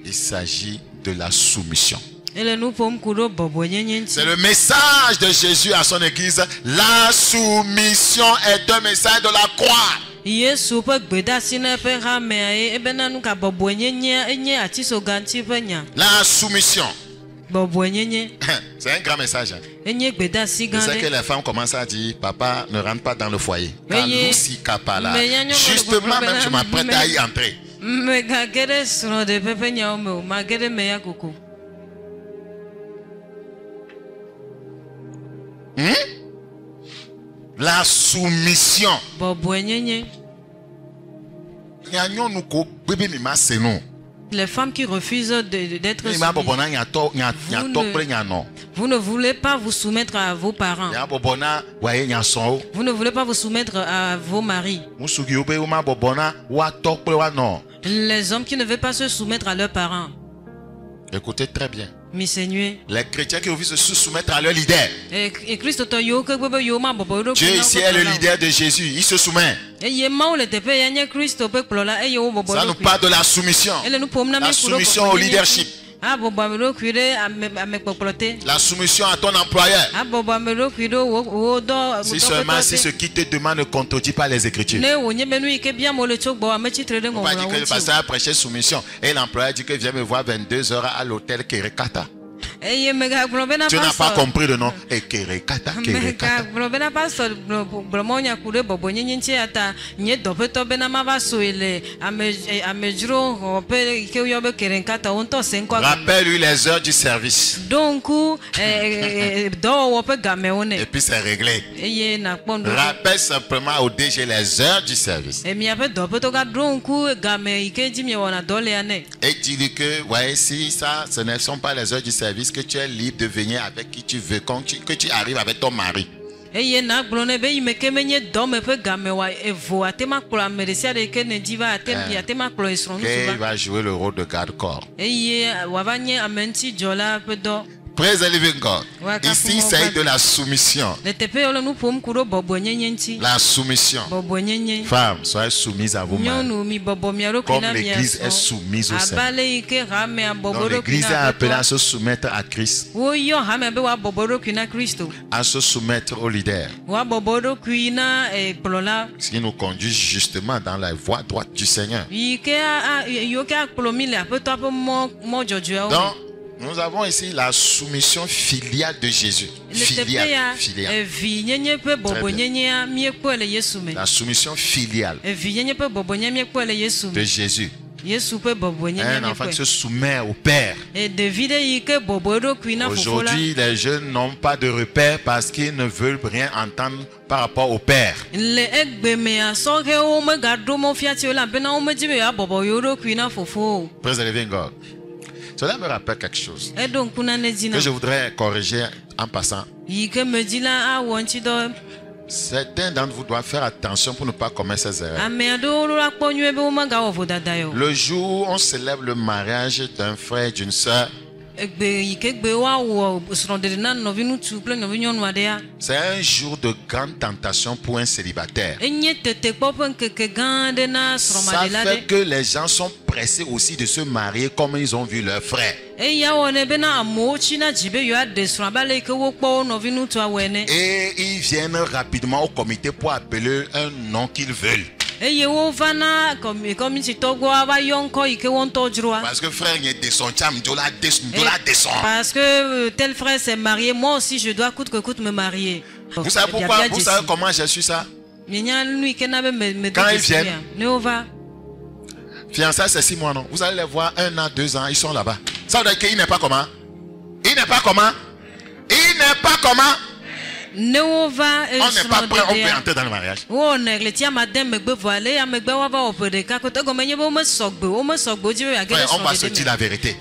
[SPEAKER 1] il s'agit de la soumission. C'est le message de Jésus à son église. La soumission est un message de la croix. La soumission. C'est un grand message. Je sais que les femmes commencent à dire, papa, ne rentre pas dans le foyer. Justement, même je m'apprête à y entrer. La soumission.
[SPEAKER 2] Les femmes qui refusent d'être soumises. Vous ne voulez pas vous soumettre à vos parents. Vous ne voulez pas vous soumettre à vos maris. Les hommes qui ne veulent pas se soumettre à leurs parents.
[SPEAKER 1] Écoutez très bien.
[SPEAKER 2] Les
[SPEAKER 1] chrétiens qui refusent de se soumettre à leur leader. Dieu ici est le leader de Jésus. Il se soumet. Ça nous parle de la soumission. La soumission au leadership. La soumission à ton employeur. Si seulement si ce qui te demande ne contredit pas les Écritures. On va dire que le pasteur a prêché soumission et l'employeur dit que viens me voir 22h à l'hôtel Kerekata. Tu n'as pas compris le nom. Et Kerekata, Kerekata. Rappelle-lui les heures du service. Et puis c'est réglé. Rappelle simplement au DG les heures du service. Et dis-lui que, voyez, si ça, ce ne sont pas les heures du service, que tu es libre de venir avec qui tu veux, que tu arrives avec ton mari. va jouer le rôle de garde-corps. Praise the living God. Ici, c'est de la soumission. La soumission. Femmes, soyez soumises à vous-mêmes. Comme l'Église est soumise au Seigneur. Donc l'Église est appelée à se soumettre à Christ. À se soumettre aux leaders. Ce qui nous conduit justement dans la voie droite du Seigneur. Donc, nous avons ici la soumission filiale de Jésus. Filiale. La soumission filiale de Jésus. Un enfant qui se soumet au Père. Aujourd'hui, les jeunes n'ont pas de repère parce qu'ils ne veulent rien entendre par rapport au Père. Praise the living God. Cela me rappelle quelque chose que je voudrais corriger en passant. Certains d'entre vous doivent faire attention pour ne pas commettre ces erreurs. Le jour où on célèbre le mariage d'un frère et d'une sœur, c'est un jour de grande tentation pour un célibataire. Ça fait que les gens sont pressés aussi de se marier comme ils ont vu leur frère. Et ils viennent rapidement au comité pour appeler un nom qu'ils veulent. Parce que frère descend.
[SPEAKER 2] Parce que tel frère s'est marié, moi aussi je dois coûte que coûte me marier.
[SPEAKER 1] Vous savez pourquoi? Vous savez comment j'ai su ça? Quand ils viennent, fiançailles c'est 6 mois, non? Vous allez les voir 1 an, 2 ans, ils sont là-bas. Ça veut dire qu'il n'est pas comment? Il n'est pas comment? Il n'est pas comment? On n'est pas prêt, on peut entrer dans le mariage. On va se dire la vérité.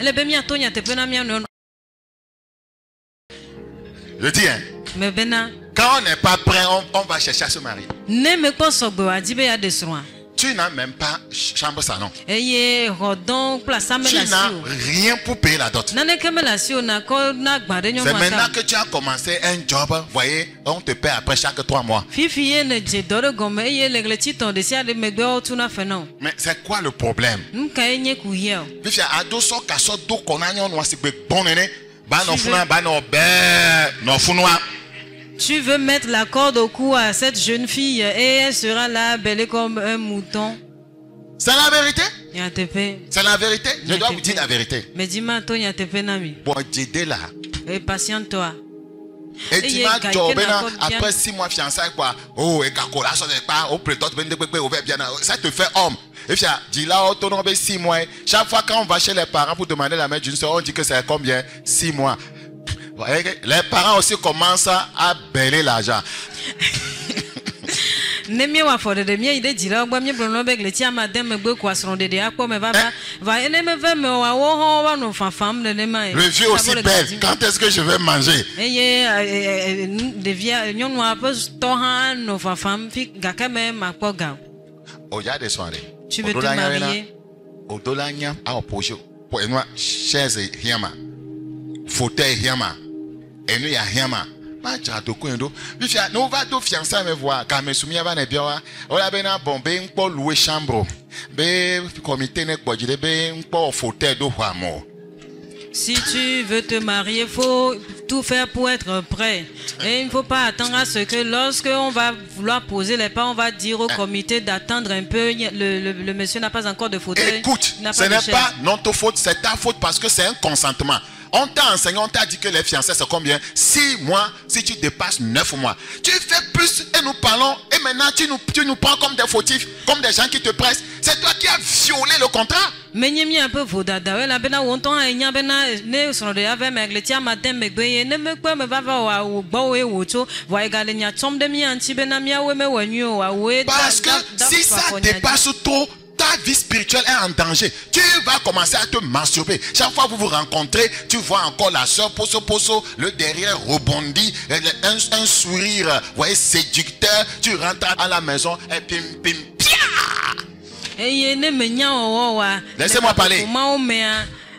[SPEAKER 1] Je dis, hein? Quand on n'est pas prêt, on va chercher à se marier. Tu n'as même pas chambre salon. Tu n'as rien pour payer la dot. C'est maintenant que tu as commencé un job, voyez, on te paie après chaque 3 mois. Mais c'est quoi le problème?
[SPEAKER 2] Tu veux mettre la corde au cou à cette jeune fille et elle sera là belle comme un mouton.
[SPEAKER 1] C'est la vérité? C'est la vérité? Je dois vous dire la vérité.
[SPEAKER 2] Mais dis-moi, toi,
[SPEAKER 1] bon, j'ai là.
[SPEAKER 2] Et patiente-toi.
[SPEAKER 1] Et dis-moi, après 6 mois fiançailles, quoi. Oh, et Kakola, ça n'est pas. Ça te fait homme. Et puis, dis là, on 6 mois. Chaque fois quand on va chez les parents pour demander la main d'une soeur, on dit que c'est combien? 6 mois. Les parents aussi commencent à bêler l'argent.
[SPEAKER 2] Le
[SPEAKER 1] vieux aussi belle. Quand est-ce que je vais manger? Oh, il y a des soirées.
[SPEAKER 2] Tu veux te marier?
[SPEAKER 1] Odolanya a opposé. Pour moi, chaise et hiama. Fauteuil hiama. Et nous, il y a hiama. Pas de coindo. Nous va tout fiançailles me voir. Quand me soumis avant les biens, on a bien un bon ben pour louer chambre. Ben comité n'est pas dit ben pour fauteuil de mort.
[SPEAKER 2] Si tu veux te marier, il faut tout faire pour être prêt. Et il ne faut pas attendre à ce que lorsque on va vouloir poser les pas, on va dire au comité d'attendre un peu. Le monsieur n'a pas encore de fauteuil.
[SPEAKER 1] Écoute, ce n'est pas notre faute, c'est ta faute parce que c'est un consentement. On t'a enseigné, on t'a dit que les fiançailles c'est combien? 6 mois si tu dépasses 9 mois. Tu fais plus et nous parlons et maintenant tu nous prends comme des fautifs, comme des gens qui te pressent. C'est toi qui as violé le contrat.
[SPEAKER 2] Mais il y a un peu vodada. La bena wonton et nya bena ne son de ave megletia madem megbe ne mekwe me va wa gbo we wocho wa egale nya tom de mi anti bena mia we me wanyu wa we.
[SPEAKER 1] Parce que si ça dépasse trop, ta ta vie spirituelle est en danger, tu vas commencer à te masturber. Chaque fois que vous vous rencontrez, tu vois encore la soeur poso, le derrière rebondit, un sourire, vous voyez, séducteur. Tu rentres à la maison et pim, pim, pia. Laissez-moi parler.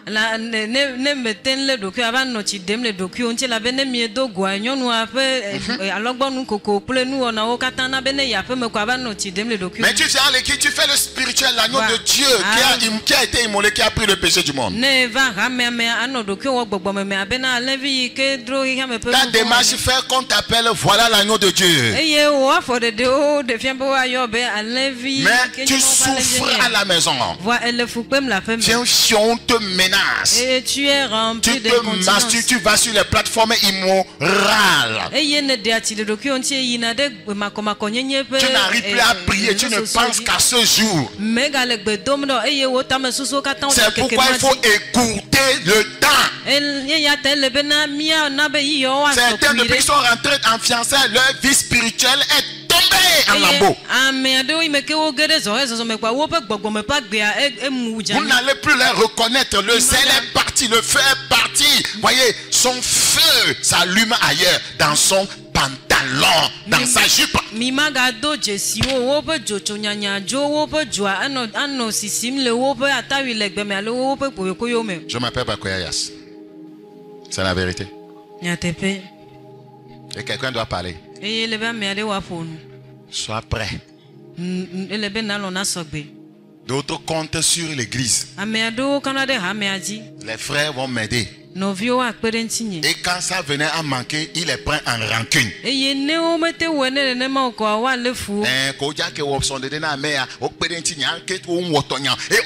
[SPEAKER 2] La ne meten le docu avant notre dem le docu on la bene mi do gwa nyonu ape alogbonu koko ple nu ona o katana bene ya pe me kwa avant notre dem le docu.
[SPEAKER 1] Mais tu viens à l'église, tu fais le spirituel, l'agneau de Dieu qui a été immolé, qui a pris le péché du monde.
[SPEAKER 2] Ne va rame me ano docu wo gbogbo me abena levi ke dro ya me pe.
[SPEAKER 1] Ta démarche fait qu'on t'appelle voilà l'agneau de Dieu.
[SPEAKER 2] Eye o for de o de fien bo ayo be alevi.
[SPEAKER 1] Mais tu souffres à la maison.
[SPEAKER 2] Voi elle fou pem la femme.
[SPEAKER 1] Tiens, on te menace.
[SPEAKER 2] Et tu es rempli de continence.
[SPEAKER 1] Tu vas sur les plateformes immorales.
[SPEAKER 2] Tu
[SPEAKER 1] n'arrives plus à prier, tu ne penses qu'à ce jour. C'est pourquoi il faut écourter le temps. Certains, depuis qu'ils sont rentrés en fiançailles, leur vie spirituelle est tombée en lambeaux. Vous n'allez plus les reconnaître. Le zèle est parti, le feu est parti. Voyez, son feu s'allume ailleurs, dans son pantalon, dans sa jupe. Je m'appelle Bakoyayas. C'est la vérité. Et quelqu'un doit parler. Sois prêt. D'autres comptent sur l'église. Les frères vont m'aider. Et quand ça venait à manquer, il les prend en rancune. Et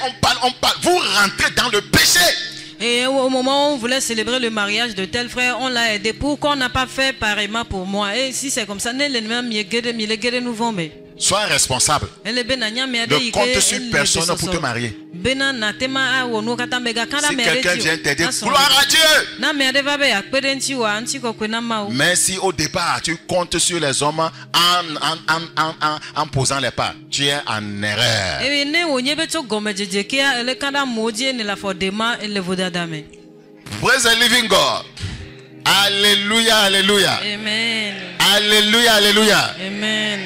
[SPEAKER 1] on parle. Vous rentrez dans le péché.
[SPEAKER 2] Et au moment où on voulait célébrer le mariage de tel frère, on l'a aidé. Pourquoi on n'a pas fait pareillement pour moi? Et si c'est comme ça,
[SPEAKER 1] sois responsable. Ne compte sur personne pour te marier. Si quelqu'un vient t'aider, gloire à Dieu. Mais si au départ tu comptes sur les hommes en posant les pas, tu es en erreur. Praise the living God. Alléluia, alléluia.
[SPEAKER 2] Amen.
[SPEAKER 1] Alléluia, alléluia.
[SPEAKER 2] Amen.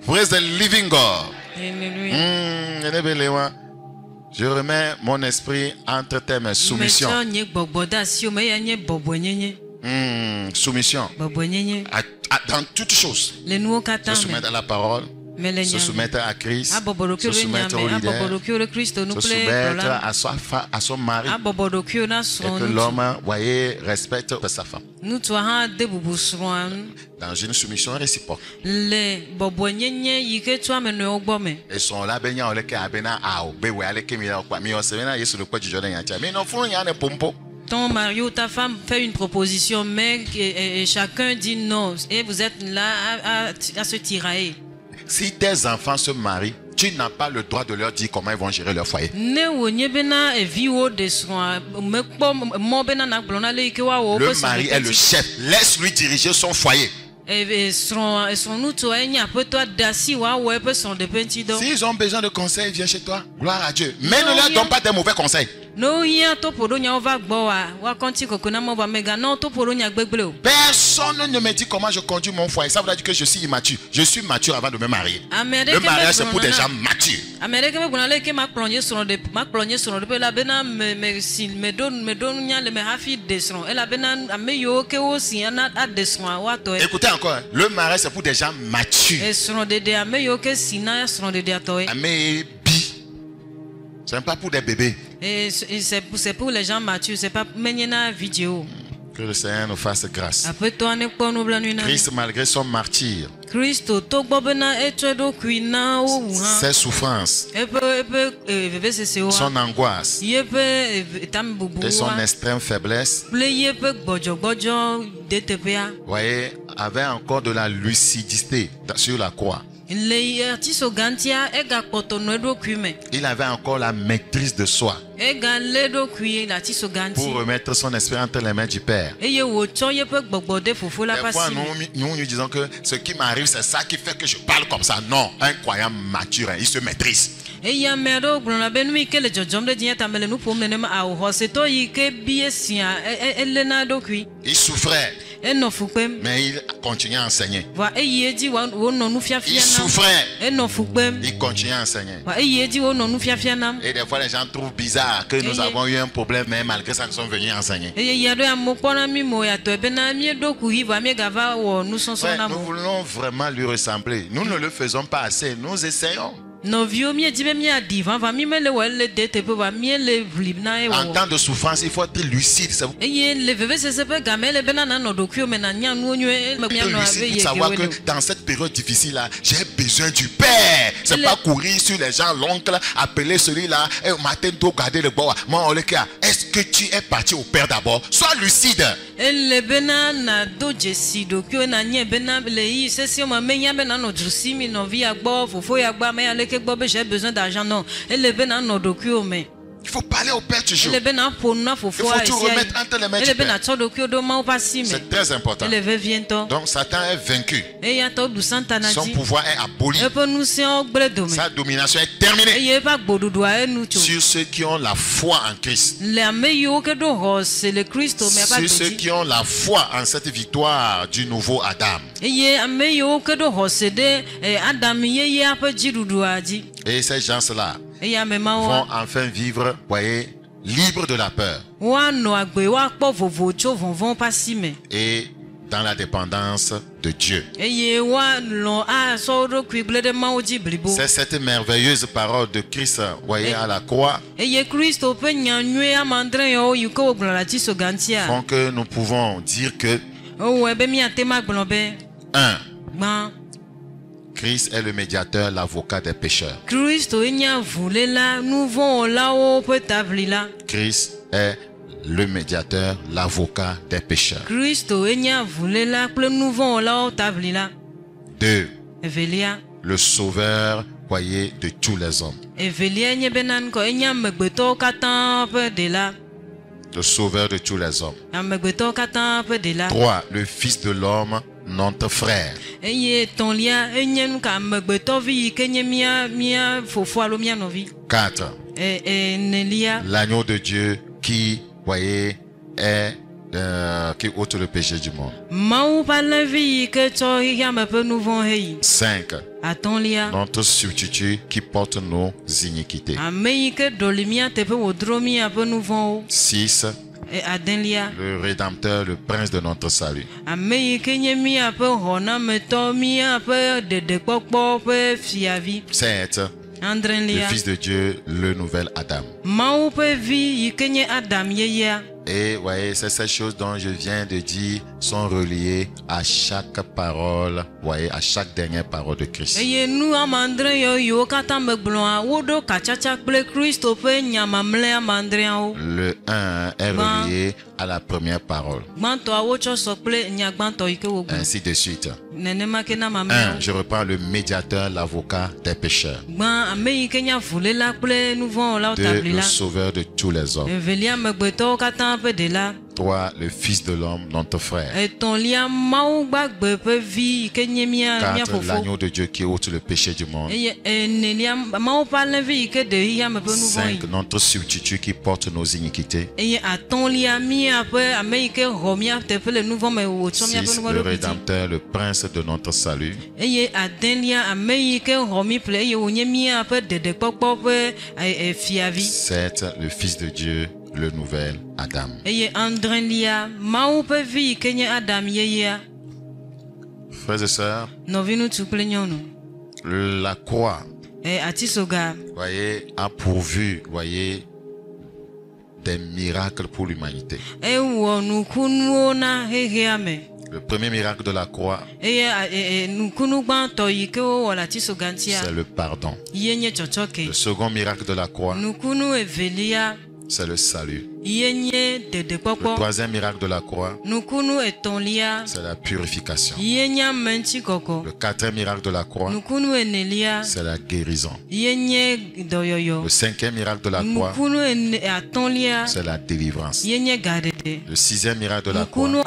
[SPEAKER 1] Praise the living God.
[SPEAKER 2] Alléluia.
[SPEAKER 1] Je remets mon esprit entre tes mains. Soumission. Soumission. Dans toutes choses. Se soumettre à la parole. Se soumettre à Christ. Se soumettre au leader. Se soumettre à son mari. Et que l'homme, voyez, respecte sa femme. Dans une soumission réciproque. Ils sont là,
[SPEAKER 2] ton mari ou ta femme fait une proposition, mais chacun dit non. Et vous êtes là à se tirailler.
[SPEAKER 1] Si tes enfants se marient, tu n'as pas le droit de leur dire comment ils vont gérer leur foyer. Le mari est le chef. Laisse-lui diriger son foyer. S'ils ont besoin de conseils, viens chez toi. Gloire à Dieu. Mais ne leur donne pas des mauvais conseils. Personne ne me dit comment je conduis mon foyer. Ça veut dire que je suis immature. Je suis mature avant de me marier. Le mariage c'est pour des gens matures. Écoutez encore, le mariage c'est pour des gens matures. Ce n'est pas pour des bébés.
[SPEAKER 2] C'est pour les gens matures, c'est pas vidéo.
[SPEAKER 1] Que le Seigneur nous fasse grâce. Christ, malgré son martyre, ses souffrances, son angoisse et son extrême faiblesse, voyez, avait encore de la lucidité sur la croix. Il avait encore la maîtrise de soi pour remettre son esprit entre les mains du Père. Des fois, nous disons que ce qui m'arrive, c'est ça qui fait que je parle comme ça. Non, un croyant mature, il se maîtrise. Il souffrait, mais il continuait à enseigner. Il souffrait, il continuait à enseigner. Et des fois, les gens trouvent bizarre que nous avons eu un problème, mais malgré ça, nous sommes venus enseigner. Ouais, nous voulons vraiment lui ressembler. Nous ne le faisons pas assez, nous essayons. En temps de souffrance, il faut être lucide. Être lucide pour savoir que dans cette période difficile-là, j'ai besoin du Père. C'est pas courir sur les gens, l'oncle, appeler celui-là, et au matin, tu regarder le bois. Est-ce que tu es parti au Père d'abord? Sois lucide.
[SPEAKER 2] J'ai besoin d'argent, non.
[SPEAKER 1] Il faut parler au Père toujours. Il faut tout remettre entre les mains du Père. C'est très important. Donc Satan est vaincu. Son pouvoir est aboli. Sa domination est terminée sur ceux qui ont la foi en Christ. Sur ceux qui ont la foi en cette victoire du nouveau Adam. Et ces gens-là vont enfin vivre, voyez, libres de la peur. Et dans la dépendance de Dieu. C'est cette merveilleuse parole de Christ, voyez, à la croix, font que nous pouvons dire que 1. Christ est le médiateur, l'avocat des pécheurs. Christ est le médiateur, l'avocat des pécheurs. 2. Le sauveur, voyez, de tous les hommes. Le sauveur de tous les hommes. 3. Le Fils de l'homme, notre frère. 4. L'agneau de Dieu qui, voyez, est qui ôte le péché du monde. 5. Notre substitut qui porte nos iniquités. 6. Le Rédempteur, le Prince de notre salut. 7. Le Fils de Dieu, le nouvel Adam. Et voyez, c'est ces choses dont je viens de dire sont reliées à chaque parole, voyez, à chaque dernière parole de Christ. Le 1 est relié à la première parole. Ainsi de suite. 1. Je reprends le médiateur, l'avocat des pécheurs. 2. Le sauveur de tous les hommes. 3. Le Fils de l'homme, notre frère. 4. L'agneau de Dieu qui ôte le péché du monde. 5. Notre substitut qui porte nos iniquités. 6. Le Rédempteur, le Prince de notre salut. 7. Le Fils de Dieu, le nouvel Adam. Frères et sœurs, la croix, voyez, a pourvu, voyez, des miracles pour l'humanité. Le premier miracle de la croix, c'est le pardon. Le second miracle de la croix, c'est le salut. Le troisième miracle de la croix, c'est la purification. Le quatrième miracle de la croix, c'est la guérison. Le cinquième miracle de la croix, c'est la délivrance. Le sixième miracle de la croix,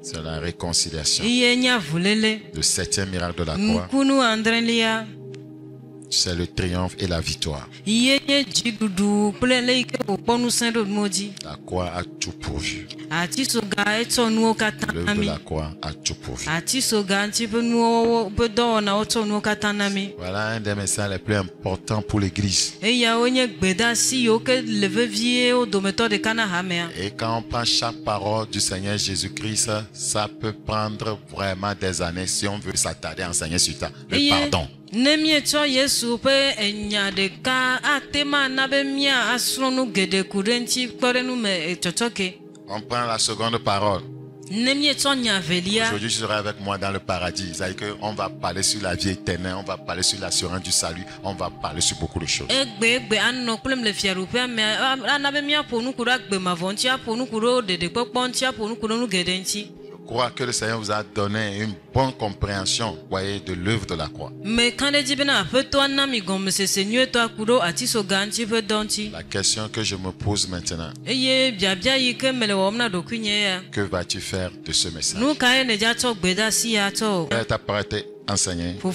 [SPEAKER 1] c'est la réconciliation. Le septième miracle de la croix, c'est le triomphe et la victoire. La croix a tout pourvu. L'œuvre de la croix a tout pourvu. Voilà un des messages les plus importants pour l'Église. Et quand on prend chaque parole du Seigneur Jésus-Christ, ça peut prendre vraiment des années si on veut s'attarder à enseigner sur ça. Le pardon. On prend la seconde parole. Aujourd'hui, je serai avec moi dans le paradis. C'est-à-dire qu'on va parler sur la vie éternelle, on va parler sur l'assurance du salut, on va parler sur beaucoup de choses. Je crois que le Seigneur vous a donné une bonne compréhension, voyez, de l'œuvre de la croix. La question que je me pose maintenant, que vas-tu faire de ce message? Elle t'a pas été enseigné. Quel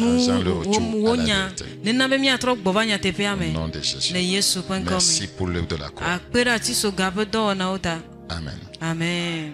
[SPEAKER 1] argent le retour à la vérité. Au nom de Jésus. Merci pour l'œuvre de la croix. Amen.
[SPEAKER 2] Amen.